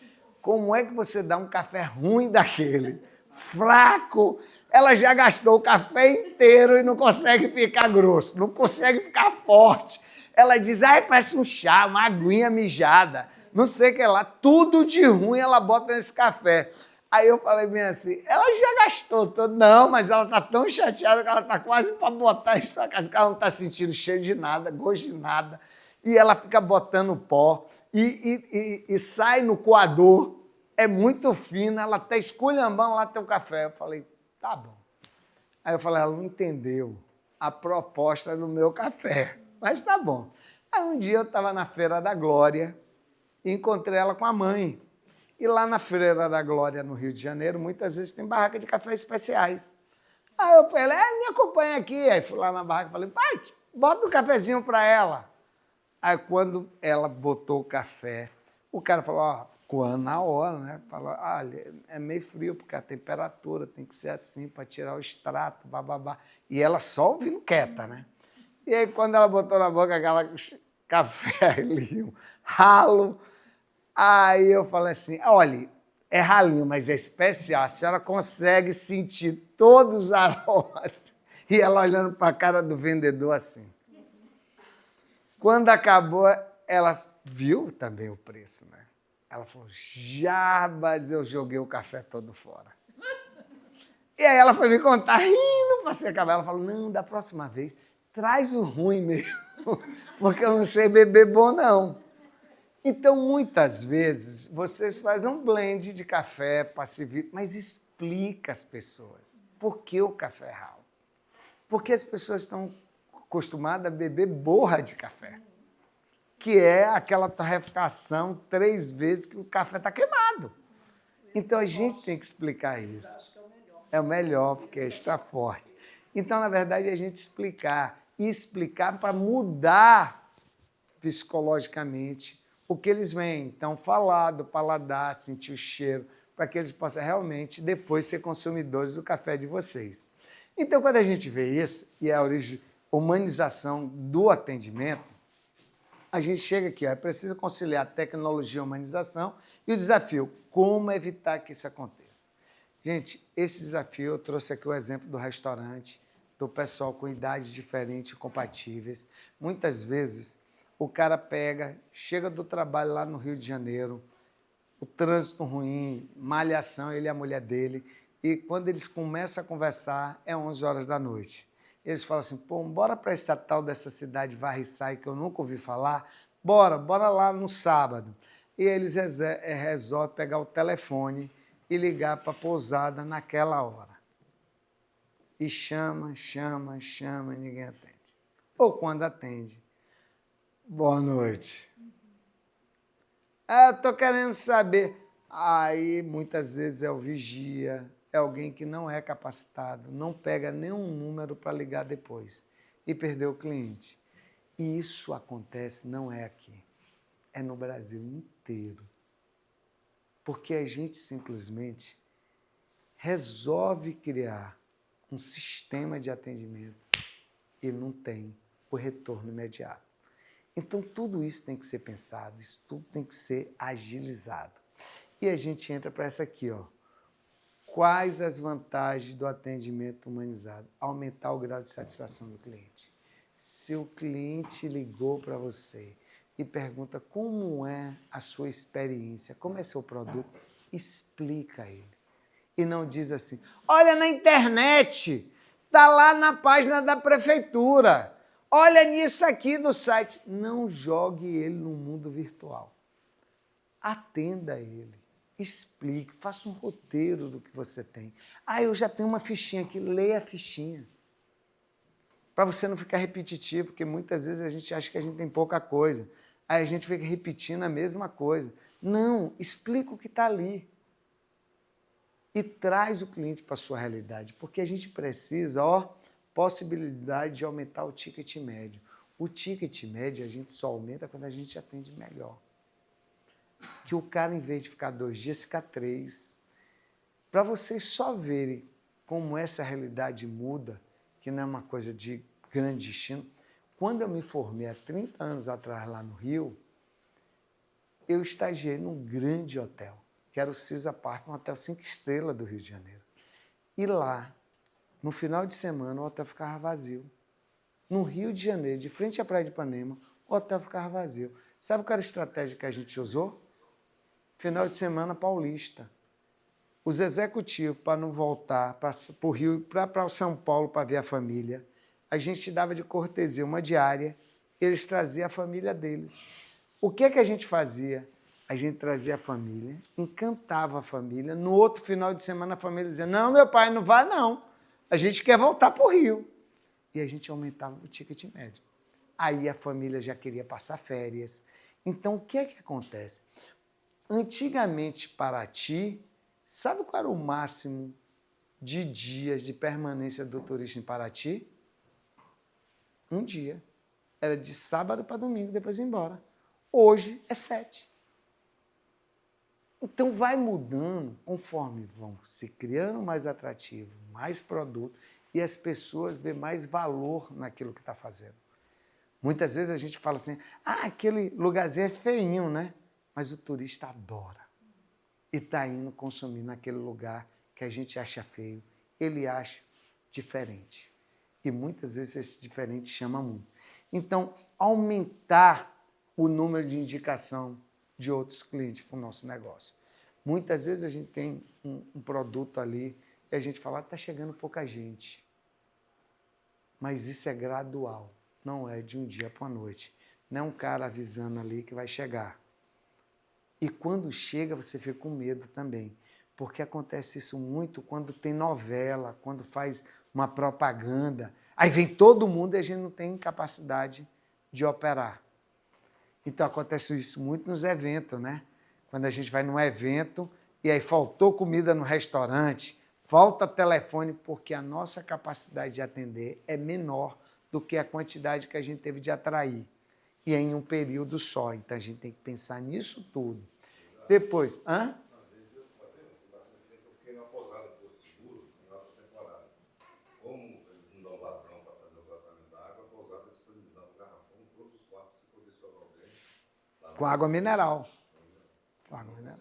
Como é que você dá um café ruim daquele? Fraco. Ela já gastou o café inteiro e não consegue ficar grosso, não consegue ficar forte. Ela diz, ai, parece um chá, uma aguinha mijada, não sei o que lá. Tudo de ruim ela bota nesse café. Aí eu falei bem assim, ela já gastou todo. Não, mas ela está tão chateada que ela está quase para botar isso na casa, que ela não está sentindo cheiro de nada, gosto de nada. E ela fica botando pó e sai no coador. É muito fina, ela está esculhambando lá teu café. Eu falei, tá bom. Aí eu falei, ela não entendeu a proposta do meu café, mas tá bom. Aí um dia eu estava na Feira da Glória e encontrei ela com a mãe. E lá na Feira da Glória, no Rio de Janeiro, muitas vezes tem barraca de cafés especiais. Aí eu falei, me acompanha aqui. Aí fui lá na barraca e falei, pai, bota um cafezinho para ela. Aí quando ela botou o café, o cara falou, ó, coando na hora, né? Falou, olha, é meio frio, porque a temperatura tem que ser assim para tirar o extrato, bababá. E ela só ouvindo quieta, né? E aí quando ela botou na boca aquela café ali, um ralo, aí eu falei assim, olha, é ralinho, mas é especial, a senhora consegue sentir todos os aromas. E ela olhando para a cara do vendedor assim. Quando acabou, ela viu também o preço, né? Ela falou, Jarbas, eu joguei o café todo fora. E aí ela foi me contar, rindo para se acabar. Ela falou, não, da próxima vez, traz o ruim mesmo, porque eu não sei beber bom, não. Então, muitas vezes, vocês fazem um blend de café para servir, mas explica às pessoas por que o café é ralo. Porque as pessoas estão acostumadas a beber borra de café, que é aquela torrefação 3 vezes que o café está queimado. Então, a gente tem que explicar isso. É o melhor, porque é extra forte. Então, na verdade, a gente explicar para mudar psicologicamente o que eles veem. Então, falar do paladar, sentir o cheiro, para que eles possam realmente depois ser consumidores do café de vocês. Então, quando a gente vê isso, e a humanização do atendimento, a gente chega aqui, é preciso conciliar tecnologia e humanização e o desafio, como evitar que isso aconteça. Gente, esse desafio, eu trouxe aqui o exemplo do restaurante, do pessoal com idades diferentes, compatíveis. Muitas vezes, o cara chega do trabalho lá no Rio de Janeiro, o trânsito ruim, malhação, ele e a mulher dele, e quando eles começam a conversar, é 11 horas da noite. Eles falam assim, pô, bora para essa tal dessa cidade Varriçai, que eu nunca ouvi falar, bora lá no sábado. E eles resolvem pegar o telefone e ligar para a pousada naquela hora. E chama, e ninguém atende. Ou quando atende, boa noite. Estou querendo saber. Aí, muitas vezes, é o vigia, é alguém que não é capacitado, não pega nenhum número para ligar depois e perdeu o cliente. E isso acontece, não é aqui, é no Brasil inteiro. Porque a gente simplesmente resolve criar um sistema de atendimento e não tem o retorno imediato. Então, tudo isso tem que ser pensado, isso tudo tem que ser agilizado. E a gente entra para essa aqui, ó. Quais as vantagens do atendimento humanizado? Aumentar o grau de satisfação do cliente. Se o cliente ligou para você e pergunta como é a sua experiência, como é seu produto, explica a ele. E não diz assim, olha na internet, está lá na página da prefeitura, olha nisso aqui do site. Não jogue ele no mundo virtual. Atenda ele. Explique, faça um roteiro do que você tem. Eu já tenho uma fichinha aqui, leia a fichinha. Para você não ficar repetitivo, porque muitas vezes a gente acha que a gente tem pouca coisa. Aí a gente fica repetindo a mesma coisa. Não, explica o que está ali. e traz o cliente para a sua realidade, porque a gente precisa, possibilidade de aumentar o ticket médio. O ticket médio a gente só aumenta quando a gente atende melhor. Que o cara, em vez de ficar 2 dias, fica 3. Para vocês só verem como essa realidade muda, que não é uma coisa de grande destino. Quando eu me formei há 30 anos atrás lá no Rio, eu estagiei num grande hotel, que era o Cisa Park, um hotel 5 estrelas do Rio de Janeiro. E lá, no final de semana, o hotel ficava vazio. No Rio de Janeiro, de frente à Praia de Ipanema, o hotel ficava vazio. Sabe qual era a estratégia que a gente usou? Final de semana paulista. Os executivos, para não voltar para o Rio, para São Paulo para ver a família, a gente dava de cortesia uma diária, eles traziam a família deles. O que a gente fazia? A gente trazia a família, encantava a família. No outro final de semana, a família dizia, não, meu pai, não vai não. A gente quer voltar para o Rio. E a gente aumentava o ticket médio. Aí a família já queria passar férias. Então, o que acontece? Antigamente, Paraty, sabe qual era o máximo de dias de permanência do turista em Paraty? 1 dia. Era de sábado para domingo, depois ir embora. Hoje é 7. Então vai mudando conforme vão se criando mais atrativo, mais produto, e as pessoas vêem mais valor naquilo que está fazendo. Muitas vezes a gente fala assim, aquele lugarzinho é feinho, né? Mas o turista adora. E está indo consumir naquele lugar que a gente acha feio, ele acha diferente. E muitas vezes esse diferente chama muito. Então, aumentar o número de indicação de outros clientes para o nosso negócio. Muitas vezes a gente tem um produto ali e a gente fala, está chegando pouca gente. Mas isso é gradual, não é de um dia para a noite. Não é um cara avisando ali que vai chegar. E quando chega, você fica com medo também, porque acontece isso muito quando tem novela, quando faz uma propaganda. Aí vem todo mundo e a gente não tem capacidade de operar. Então acontece isso muito nos eventos, né? Quando a gente vai num evento e aí faltou comida no restaurante, falta telefone, porque a nossa capacidade de atender é menor do que a quantidade que a gente teve de atrair. E é em um período só. Então a gente tem que pensar nisso tudo. Depois, Eu fiquei na pousada do Porto Seguro, em alta temporada. Como eles não dão vazão para fazer o tratamento da água, a pousada disponibilizava o garrafão em todos os quartos, se poder estourar alguém. com água mineral. Com água mineral.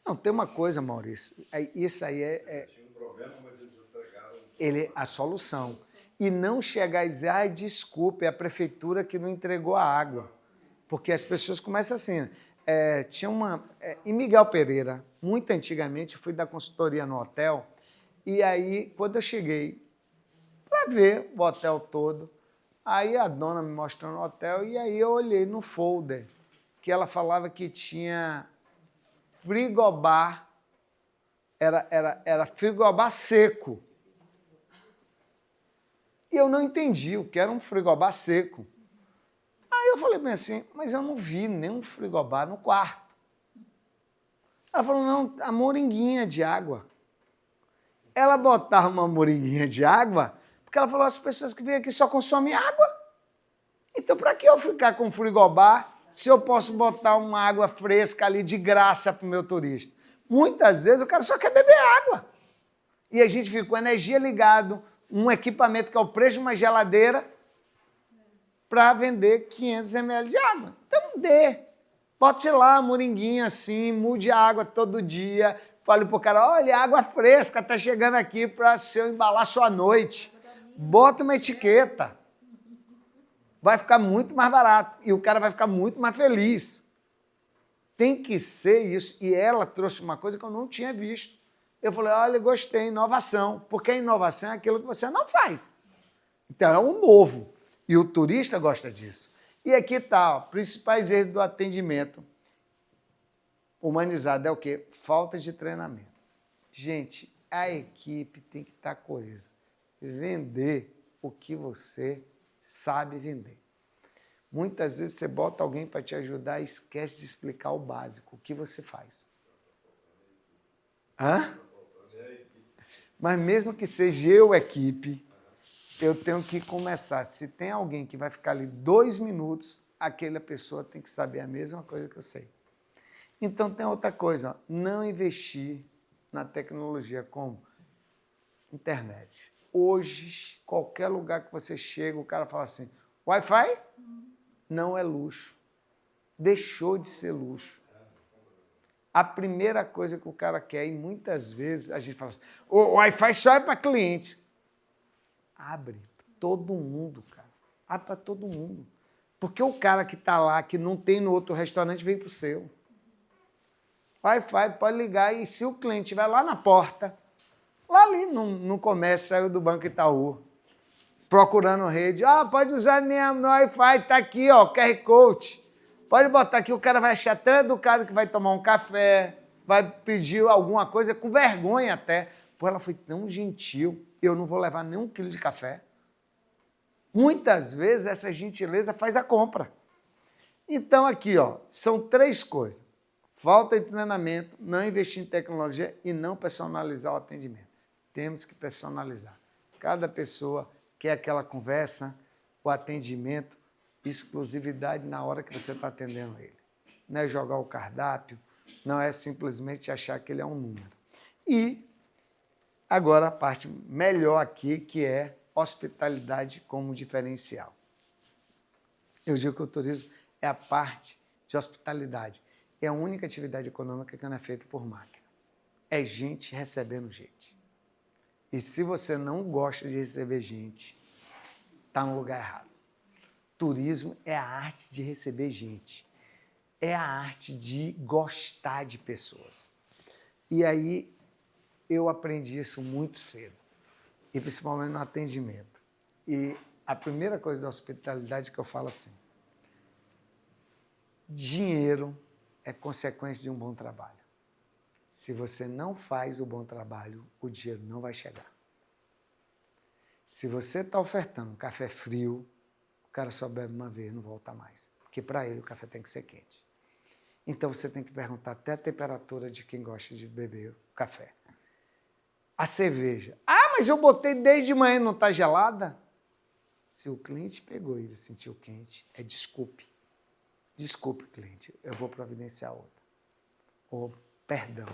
Não, tem uma coisa, Maurício. Isso aí Tinha um problema, mas eles entregaram a solução. E não chegar e dizer, desculpe, é a prefeitura que não entregou a água. Porque as pessoas começam assim. Tinha em Miguel Pereira, muito antigamente, eu fui dar consultoria no hotel, e aí, quando eu cheguei para ver o hotel todo, aí a dona me mostrou no hotel, e aí eu olhei no folder, que ela falava que tinha frigobar, era frigobar seco. E eu não entendi o que era um frigobar seco. Aí eu falei bem assim, mas eu não vi nenhum frigobar no quarto. Ela falou, não, a moringuinha de água. Ela botava uma moringuinha de água, porque ela falou, as pessoas que vêm aqui só consomem água. Então, para que eu ficar com frigobar se eu posso botar uma água fresca ali de graça para o meu turista? Muitas vezes o cara só quer beber água. E a gente fica com a energia ligado, um equipamento que é o preço de uma geladeira, para vender 500 ml de água. Então bote lá a moringuinha assim, mude a água todo dia, fale pro cara, olha, água fresca está chegando aqui para eu embalar sua noite. Bota uma etiqueta. Vai ficar muito mais barato e o cara vai ficar muito mais feliz. Tem que ser isso. E ela trouxe uma coisa que eu não tinha visto. Eu falei, olha, gostei, inovação. Porque a inovação é aquilo que você não faz. Então é um novo. E o turista gosta disso. E aqui está, principais erros do atendimento humanizado é o quê? Falta de treinamento. Gente, a equipe tem que estar coesa. Vender o que você sabe vender. Muitas vezes você bota alguém para te ajudar e esquece de explicar o básico, o que você faz. Hã? Mas mesmo que seja eu, equipe, eu tenho que começar. Se tem alguém que vai ficar ali 2 minutos, aquela pessoa tem que saber a mesma coisa que eu sei. Então tem outra coisa, ó, não investir na tecnologia como internet. Hoje, qualquer lugar que você chega, o cara fala assim, Wi-Fi não é luxo. Deixou de ser luxo. A primeira coisa que o cara quer, e muitas vezes a gente fala assim, o Wi-Fi só é para cliente. Abre todo mundo, cara. Abre para todo mundo. Porque o cara que está lá, que não tem no outro restaurante, vem para o seu. Wi-Fi, pode ligar e se o cliente estiver lá na porta, lá ali no comércio, saiu do Banco Itaú, procurando rede, pode usar meu Wi-Fi, está aqui, ó, QR Code. Pode botar aqui, o cara vai achar tão educado que vai tomar um café, vai pedir alguma coisa, com vergonha até. Pô, ela foi tão gentil, eu não vou levar nem 1 quilo de café. Muitas vezes essa gentileza faz a compra. Então aqui, ó, são 3 coisas. Falta de treinamento, não investir em tecnologia e não personalizar o atendimento. Temos que personalizar. Cada pessoa quer aquela conversa, o atendimento, exclusividade na hora que você está atendendo ele. Não é jogar o cardápio, não é simplesmente achar que ele é um número. E agora a parte melhor aqui, que é hospitalidade como diferencial. Eu digo que o turismo é a parte de hospitalidade. É a única atividade econômica que não é feita por máquina. É gente recebendo gente. E se você não gosta de receber gente, está no lugar errado. Turismo é a arte de receber gente. É a arte de gostar de pessoas. E aí eu aprendi isso muito cedo. E principalmente no atendimento. E a primeira coisa da hospitalidade que eu falo assim, dinheiro é consequência de um bom trabalho. Se você não faz o bom trabalho, o dinheiro não vai chegar. Se você está ofertando um café frio, o cara só bebe uma vez, não volta mais. Porque para ele o café tem que ser quente. Então você tem que perguntar até a temperatura de quem gosta de beber o café. A cerveja. Mas eu botei desde manhã e não está gelada? Se o cliente pegou e ele sentiu quente, é desculpe. Desculpe, cliente, eu vou providenciar outra. Ou perdão,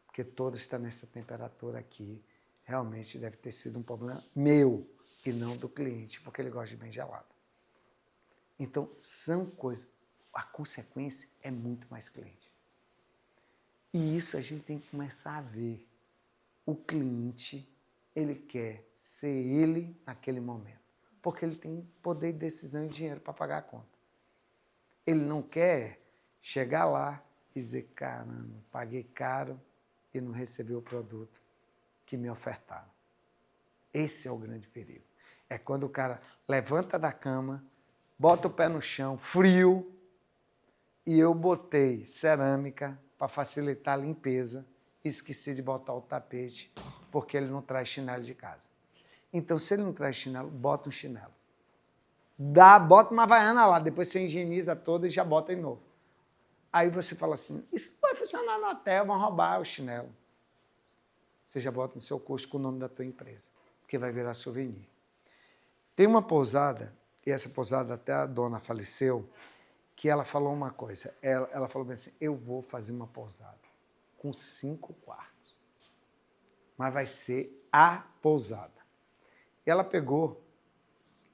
porque toda está nessa temperatura aqui. Realmente deve ter sido um problema meu e não do cliente, porque ele gosta de bem gelado. Então, são coisas. A consequência é muito mais cliente. E isso a gente tem que começar a ver. O cliente, ele quer ser ele naquele momento, porque ele tem poder de decisão e dinheiro para pagar a conta. Ele não quer chegar lá e dizer, caramba, paguei caro e não recebi o produto que me ofertaram. Esse é o grande perigo. É quando o cara levanta da cama, bota o pé no chão, frio, e eu botei cerâmica para facilitar a limpeza, e esqueci de botar o tapete, porque ele não traz chinelo de casa. Então, se ele não traz chinelo, bota um chinelo. Bota uma havaiana lá, depois você higieniza toda e já bota de novo. Aí você fala assim, isso não vai funcionar no hotel, vão roubar o chinelo. Você já bota no seu custo com o nome da tua empresa, porque vai virar souvenir. Tem uma pousada, e essa pousada até a dona faleceu, que ela falou uma coisa, ela falou bem assim, eu vou fazer uma pousada com 5 quartos, mas vai ser a pousada. E ela pegou,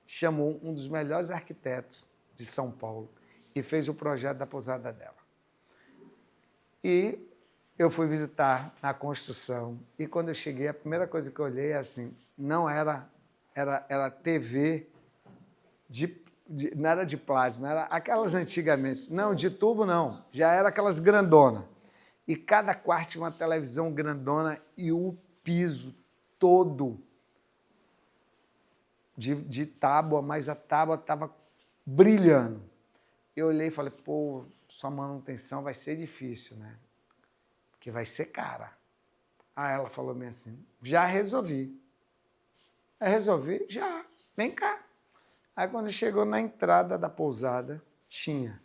chamou um dos melhores arquitetos de São Paulo e fez o projeto da pousada dela. E eu fui visitar na construção e quando eu cheguei, a primeira coisa que eu olhei assim, não era TV, não era de plasma, era aquelas antigamente. Não, de tubo não, já era aquelas grandona. E cada quarto tinha uma televisão grandona e o piso todo de tábua, mas a tábua estava brilhando. Eu olhei e falei, pô, sua manutenção vai ser difícil, né? Porque vai ser cara. Aí ela falou bem assim, já resolvi. Aí resolvi? Já, vem cá. Aí quando chegou na entrada da pousada, tinha.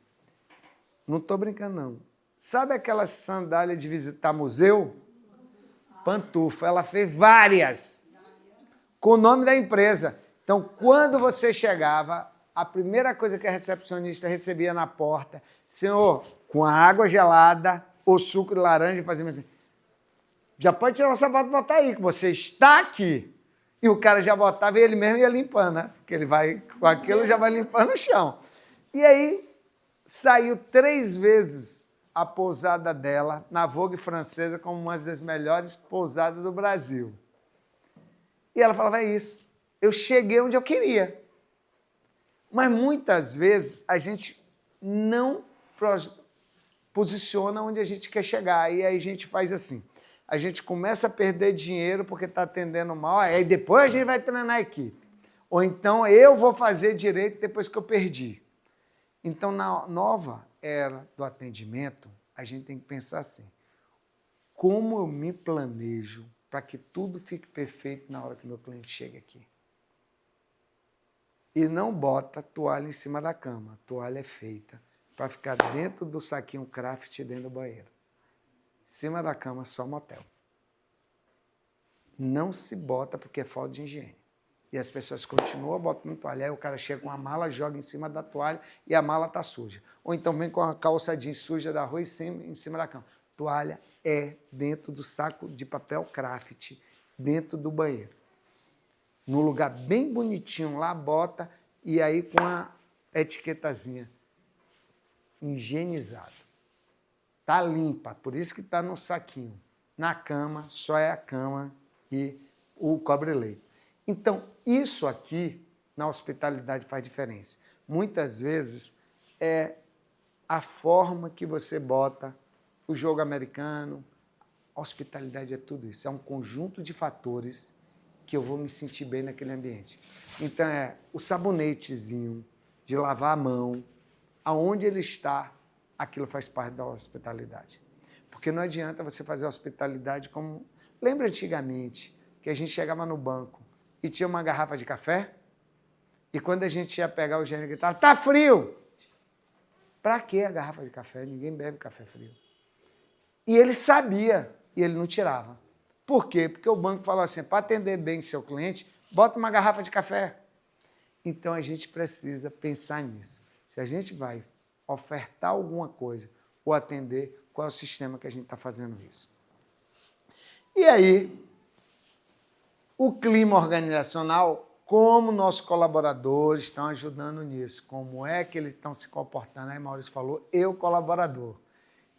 Não estou brincando, não. Sabe aquelas sandálias de visitar museu? pantufa. Ela fez várias com o nome da empresa. Então, quando você chegava, a primeira coisa que a recepcionista recebia na porta, senhor, com a água gelada ou suco de laranja, fazia assim, já pode tirar o sapato e botar aí, que você está aqui. E o cara já botava e ele mesmo ia limpando, né? Porque ele vai, com aquilo, já vai limpando o chão. E aí, saiu 3 vezes a pousada dela na Vogue francesa como uma das melhores pousadas do Brasil. E ela falava, é isso, eu cheguei onde eu queria. Mas muitas vezes a gente não posiciona onde a gente quer chegar. E aí a gente faz assim, a gente começa a perder dinheiro porque está atendendo mal, aí depois a gente vai treinar a equipe. Ou então eu vou fazer direito depois que eu perdi. Então, na nova era do atendimento, a gente tem que pensar assim, como eu me planejo para que tudo fique perfeito na hora que o meu cliente chega aqui? E não bota toalha em cima da cama. A toalha é feita para ficar dentro do saquinho craft dentro do banheiro. Em cima da cama, só motel. Não se bota porque é falta de higiene. E as pessoas continuam botando toalha. Aí o cara chega com a mala, joga em cima da toalha e a mala está suja. Ou então vem com a calça jeans suja da rua em cima da cama. Toalha é dentro do saco de papel craft, dentro do banheiro. Num lugar bem bonitinho lá, bota, e aí com a etiquetazinha. Higienizado. Tá limpa, por isso que está no saquinho. Na cama, só é a cama e o cobre-leito. Então, isso aqui, na hospitalidade, faz diferença. Muitas vezes, é a forma que você bota o jogo americano. A hospitalidade é tudo isso. É um conjunto de fatores que eu vou me sentir bem naquele ambiente. Então, é o sabonetezinho de lavar a mão, aonde ele está, aquilo faz parte da hospitalidade. Porque não adianta você fazer hospitalidade como... Lembra antigamente que a gente chegava no banco e tinha uma garrafa de café? E quando a gente ia pegar o gênero e gritava, tá frio! Pra que a garrafa de café? Ninguém bebe café frio. E ele sabia, e ele não tirava. Por quê? Porque o banco falou assim, para atender bem seu cliente, bota uma garrafa de café. Então a gente precisa pensar nisso. Se a gente vai ofertar alguma coisa ou atender, qual é o sistema que a gente está fazendo isso? E aí, o clima organizacional, como nossos colaboradores estão ajudando nisso, como é que eles estão se comportando. Aí Maurício falou, eu colaborador.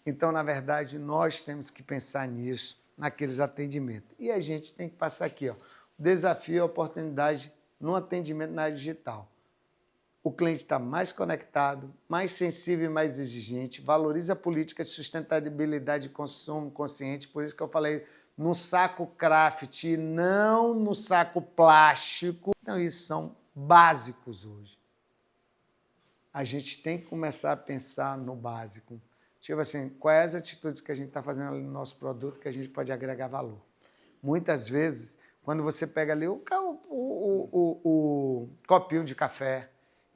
Então, na verdade, nós temos que pensar nisso, naqueles atendimentos. E a gente tem que passar aqui, ó, desafio e oportunidade no atendimento na área digital. O cliente está mais conectado, mais sensível e mais exigente, valoriza políticas de sustentabilidade e consumo consciente, por isso que eu falei no saco craft, não no saco plástico. Então, isso são básicos hoje. A gente tem que começar a pensar no básico. Tipo assim, quais as atitudes que a gente está fazendo ali no nosso produto que a gente pode agregar valor? Muitas vezes, quando você pega ali o copinho de café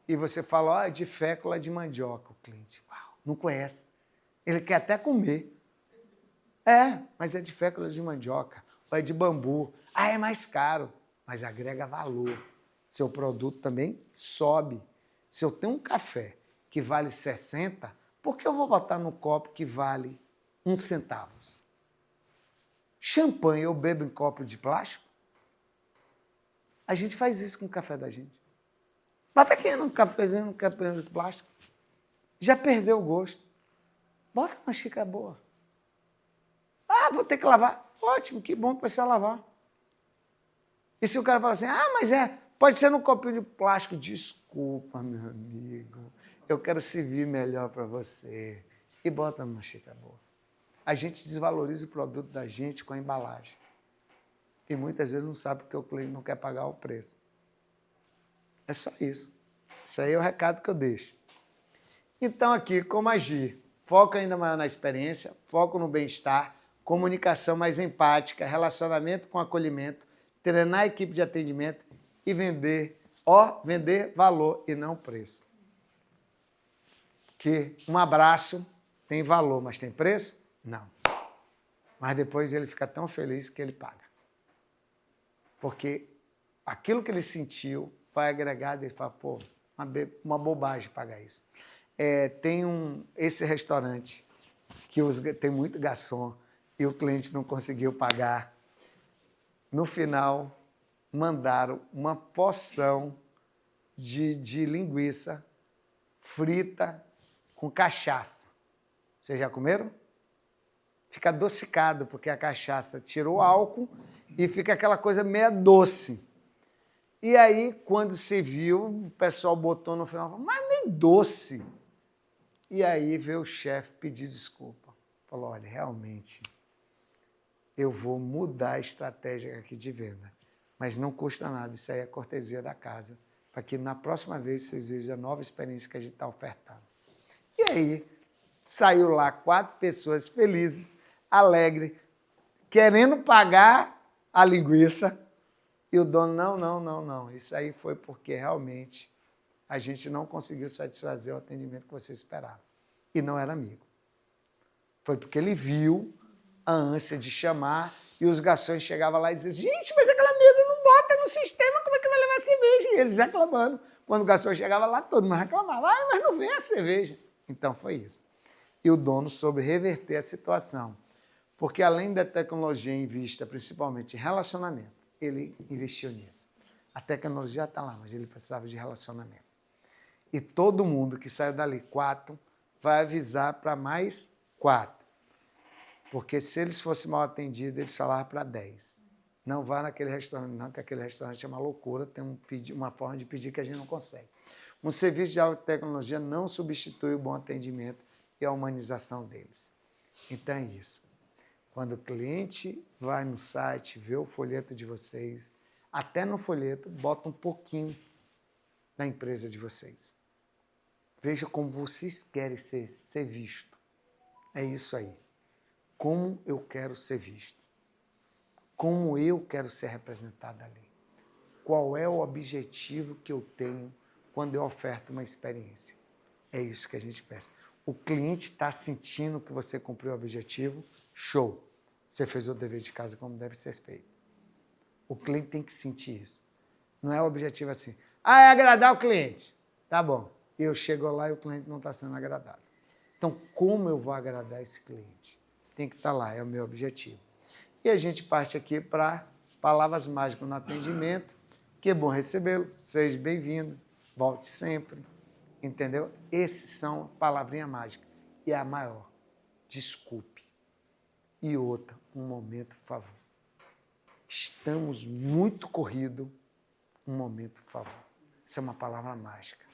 e você fala, de fécula de mandioca, o cliente, uau, não conhece. Ele quer até comer. Mas é de fécula de mandioca, ou é de bambu. É mais caro, mas agrega valor. Seu produto também sobe. Se eu tenho um café que vale 60, por que eu vou botar no copo que vale 1 centavo? Champanhe eu bebo em copo de plástico? A gente faz isso com o café da gente. Bota aqui num cafezinho, num cafezinho de plástico. Já perdeu o gosto. Bota uma xícara boa. Vou ter que lavar. Ótimo, que bom que você vai lavar. E se o cara fala assim, mas pode ser num copinho de plástico. Desculpa, meu amigo, eu quero servir melhor para você. E bota numa xícara boa. A gente desvaloriza o produto da gente com a embalagem. E muitas vezes não sabe porque o cliente não quer pagar o preço. É só isso. Isso aí é o recado que eu deixo. Então aqui, como agir? Foco ainda maior na experiência, foco no bem-estar, comunicação mais empática, relacionamento com acolhimento, treinar a equipe de atendimento e vender valor e não preço. Que um abraço tem valor, mas tem preço? Não. Um Mas depois ele fica tão feliz que ele paga. Porque aquilo que ele sentiu vai agregar, ele fala, pô, uma bobagem pagar isso. Tem esse restaurante que tem muito garçom e o cliente não conseguiu pagar. No final, mandaram uma porção de linguiça frita com cachaça. Vocês já comeram? Fica adocicado, porque a cachaça tirou o álcool e fica aquela coisa meio doce. E aí, quando se viu, o pessoal botou no final, mas nem doce. E aí veio o chefe pedir desculpa. Falou, olha, realmente, eu vou mudar a estratégia aqui de venda. Mas não custa nada, isso aí é cortesia da casa, para que na próxima vez vocês vejam a nova experiência que a gente está ofertando. E aí, saiu lá 4 pessoas felizes, alegres, querendo pagar a linguiça, e o dono, não. Isso aí foi porque realmente a gente não conseguiu satisfazer o atendimento que você esperava. E não era amigo. Foi porque ele viu a ânsia de chamar e os garçons chegavam lá e diziam, gente, mas aquela mesa não bota no sistema, como é que vai levar cerveja? E eles reclamando. Quando o garçom chegava lá, todo mundo reclamava, mas não vem a cerveja. Então foi isso. E o dono soube reverter a situação. Porque além da tecnologia em vista, principalmente em relacionamento, ele investiu nisso. A tecnologia está lá, mas ele precisava de relacionamento. E todo mundo que saiu dali 4 vai avisar para mais 4. Porque se eles fossem mal atendidos, eles falavam para 10. Não vá naquele restaurante, não, que aquele restaurante é uma loucura, tem uma forma de pedir que a gente não consegue. Um serviço de alta tecnologia não substitui o bom atendimento e a humanização deles. Então é isso. Quando o cliente vai no site, vê o folheto de vocês, até no folheto, bota um pouquinho da empresa de vocês. Veja como vocês querem ser visto. É isso aí. Como eu quero ser visto. Como eu quero ser representado ali. Qual é o objetivo que eu tenho quando eu oferto uma experiência? É isso que a gente pensa. O cliente está sentindo que você cumpriu o objetivo, show. Você fez o dever de casa como deve ser feito. O cliente tem que sentir isso. Não é o objetivo assim, é agradar o cliente. Tá bom. Eu chego lá e o cliente não está sendo agradado. Então, como eu vou agradar esse cliente? Tem que estar lá, é o meu objetivo. E a gente parte aqui para palavras mágicas no atendimento. Que bom recebê-lo, seja bem-vindo, volte sempre. Entendeu? Esses são palavrinha mágica. E a maior, desculpe. E outra, um momento, por favor. Estamos muito corridos, um momento, por favor. Isso é uma palavra mágica.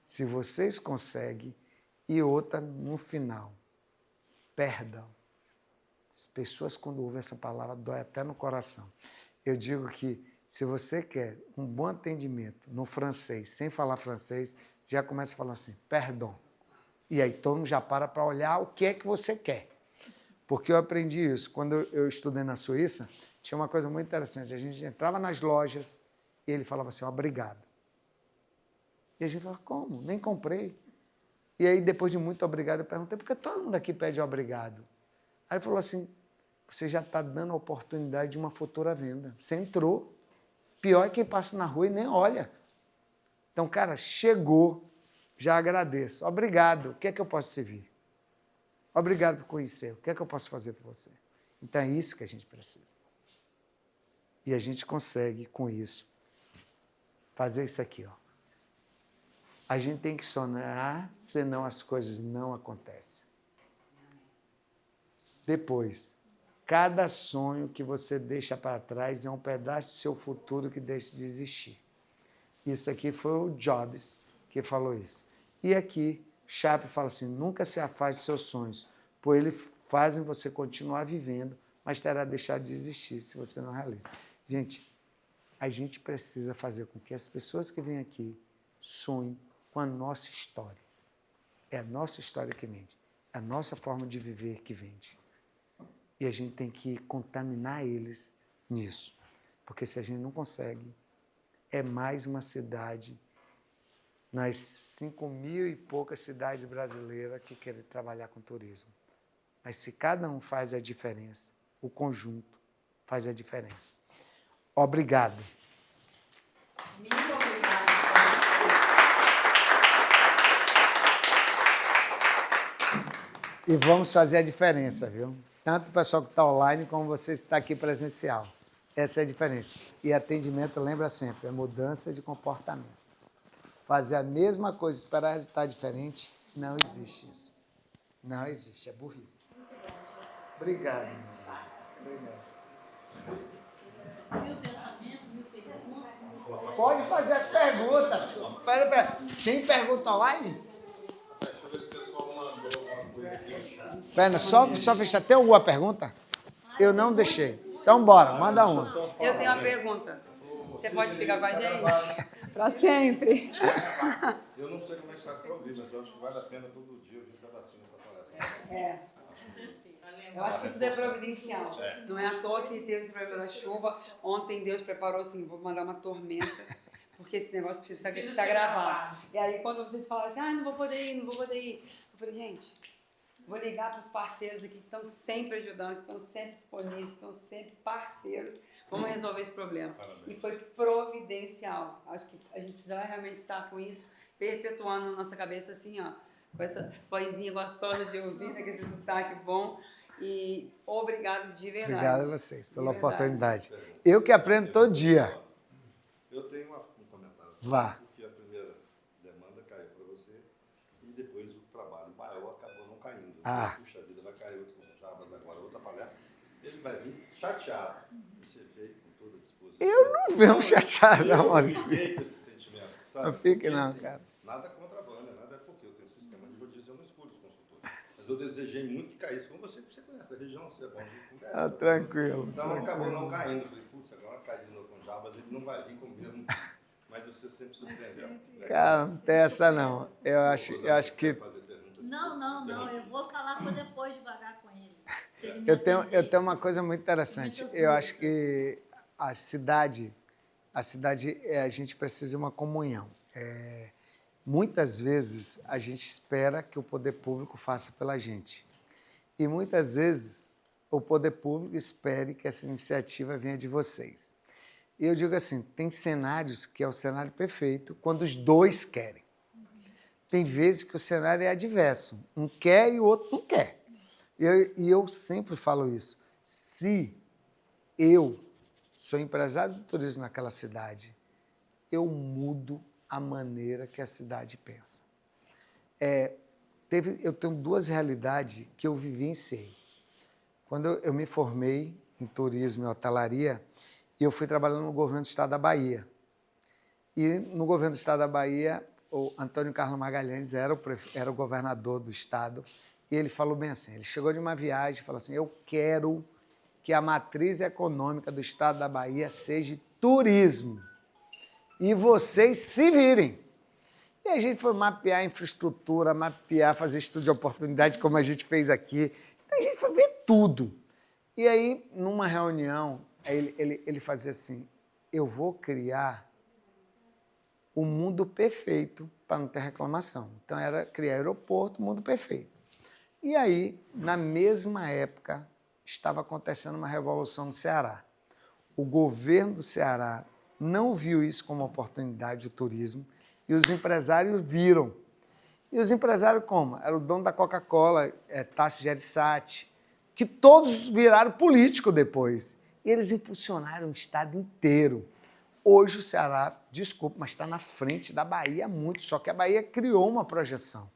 Se vocês conseguem, e outra no final, perdão. As pessoas, quando ouvem essa palavra, dói até no coração. Eu digo que se você quer um bom atendimento no francês, sem falar francês, já começa a falar assim, perdão. E aí todo mundo já para olhar o que é que você quer. Porque eu aprendi isso. Quando eu estudei na Suíça, tinha uma coisa muito interessante. A gente entrava nas lojas e ele falava assim, obrigado. E a gente falava, como? Nem comprei. E aí, depois de muito obrigado, eu perguntei, por que todo mundo aqui pede obrigado? Aí ele falou assim, você já está dando a oportunidade de uma futura venda. Você entrou. Pior é quem passa na rua e nem olha. Então, cara, chegou, já agradeço. Obrigado, o que é que eu posso servir? Obrigado por conhecer, o que é que eu posso fazer por você? Então, é isso que a gente precisa. E a gente consegue, com isso, fazer isso aqui, ó. A gente tem que sonhar, senão as coisas não acontecem. Depois, cada sonho que você deixa para trás é um pedaço do seu futuro que deixa de existir. Isso aqui foi o Jobs que falou isso. E aqui, Chaplin fala assim, nunca se afaste de seus sonhos, pois eles fazem você continuar vivendo, mas terá deixado de existir se você não realiza. Gente, a gente precisa fazer com que as pessoas que vêm aqui sonhem com a nossa história. É a nossa história que vende. É a nossa forma de viver que vende. E a gente tem que contaminar eles nisso. Porque se a gente não consegue, é mais uma cidade, nas 5.000 e poucas cidades brasileiras, que querem trabalhar com turismo. Mas se cada um faz a diferença, o conjunto faz a diferença. Obrigado. Muito obrigada. E vamos fazer a diferença, viu? Tanto o pessoal que está online como você que está aqui presencial. Essa é a diferença. E atendimento, lembra sempre, é mudança de comportamento. Fazer a mesma coisa e esperar resultado diferente, não existe isso. Não existe, é burrice. Obrigado. Obrigado. Mil pensamentos, mil perguntas. Pode fazer as perguntas. Pera. Tem pergunta online? Deixa eu ver se o pessoal mandou alguma coisa aqui. Pera, só fechar. Tem alguma pergunta? Eu não deixei. Então, bora, manda uma. Eu tenho uma pergunta. Você pode ficar com a gente? Para sempre. Eu não sei como é que faz para ouvir, mas eu acho que vale a pena todo dia ouvir esse pedacinho dessa palestra. É. Eu acho que tudo é providencial. Não é à toa que teve esse problema da chuva. Ontem Deus preparou assim, vou mandar uma tormenta, porque esse negócio precisa estar gravado. E aí quando vocês falaram assim, não vou poder ir. Eu falei, gente, vou ligar para os parceiros aqui que estão sempre ajudando, que estão sempre disponíveis, que estão sempre parceiros. Vamos resolver esse problema. Parabéns. E foi providencial. Acho que a gente precisava realmente estar com isso, perpetuando na nossa cabeça assim, ó, com essa vozinha gostosa de ouvir, né, com esse sotaque bom. E obrigado de verdade. Obrigado a vocês pela De verdade. oportunidade. Eu que aprendo todo dia. Eu tenho um comentário. Vá. Porque a primeira demanda caiu para você e depois o trabalho maior acabou não caindo. Ah. Puxa vida, vai cair outro com Jabas agora, outra palestra. Ele vai vir chateado. Você veio com toda a disposição. Eu não venho chateado, não, Maurício. fiquei com esse sentimento, sabe? Não fique Porque, não, assim, cara. Nada contra a Vânia, nada porque eu tenho um sistema de rodízio, eu não escolho os consultores. Mas eu desejei muito que caísse com você, porque você conhece a região, você é bom de conversa. Ah, tranquilo. Então acabou não caindo. Eu falei, putz, agora cai de novo com Jabas, ele não vai vir com o mesmo. Mas você sempre surpreendeu. Cara, não tem essa não. Eu acho que Não, eu vou falar para depois devagar com ele. Se ele me eu atender. tenho uma coisa muito interessante. Eu acho que a cidade, a gente precisa de uma comunhão. Muitas vezes a gente espera que o poder público faça pela gente. E muitas vezes o poder público espere que essa iniciativa venha de vocês. E eu digo assim, tem cenários que é o cenário perfeito quando os dois querem. Tem vezes que o cenário é adverso. Um quer e o outro não quer. E eu sempre falo isso. Se eu sou empresário do turismo naquela cidade, eu mudo a maneira que a cidade pensa. Eu tenho duas realidades que eu vivenciei. Quando eu me formei em turismo e hotelaria, eu fui trabalhando no governo do estado da Bahia. E no governo do estado da Bahia, o Antônio Carlos Magalhães era o governador do estado, e ele falou bem assim, ele chegou de uma viagem e falou assim, eu quero que a matriz econômica do estado da Bahia seja turismo. E vocês se virem. E a gente foi mapear a infraestrutura, fazer estudo de oportunidade, como a gente fez aqui. Então a gente foi ver tudo. E aí, numa reunião, ele fazia assim, eu vou criar o mundo perfeito para não ter reclamação. Então era criar aeroporto, mundo perfeito. E aí, na mesma época, estava acontecendo uma revolução no Ceará. O governo do Ceará não viu isso como oportunidade de turismo e os empresários viram. E os empresários como? Era o dono da Coca-Cola, Tasso Gereissati, que todos viraram político depois. E eles impulsionaram o estado inteiro. Hoje o Ceará, desculpa, mas está na frente da Bahia muito, só que a Bahia criou uma projeção.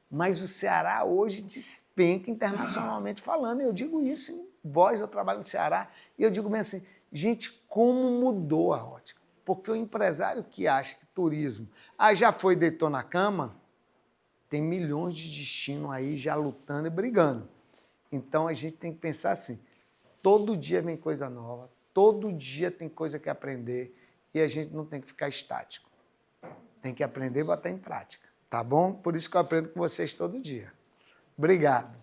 Mas o Ceará hoje despenca internacionalmente falando. Eu digo isso em voz, eu trabalho no Ceará, e eu digo bem assim, gente, como mudou a ótica? Porque o empresário que acha que turismo, já foi, deitou na cama, tem milhões de destinos aí já lutando e brigando. Então a gente tem que pensar assim, todo dia vem coisa nova, todo dia tem coisa que aprender e a gente não tem que ficar estático. Tem que aprender e botar em prática, tá bom? Por isso que eu aprendo com vocês todo dia. Obrigado.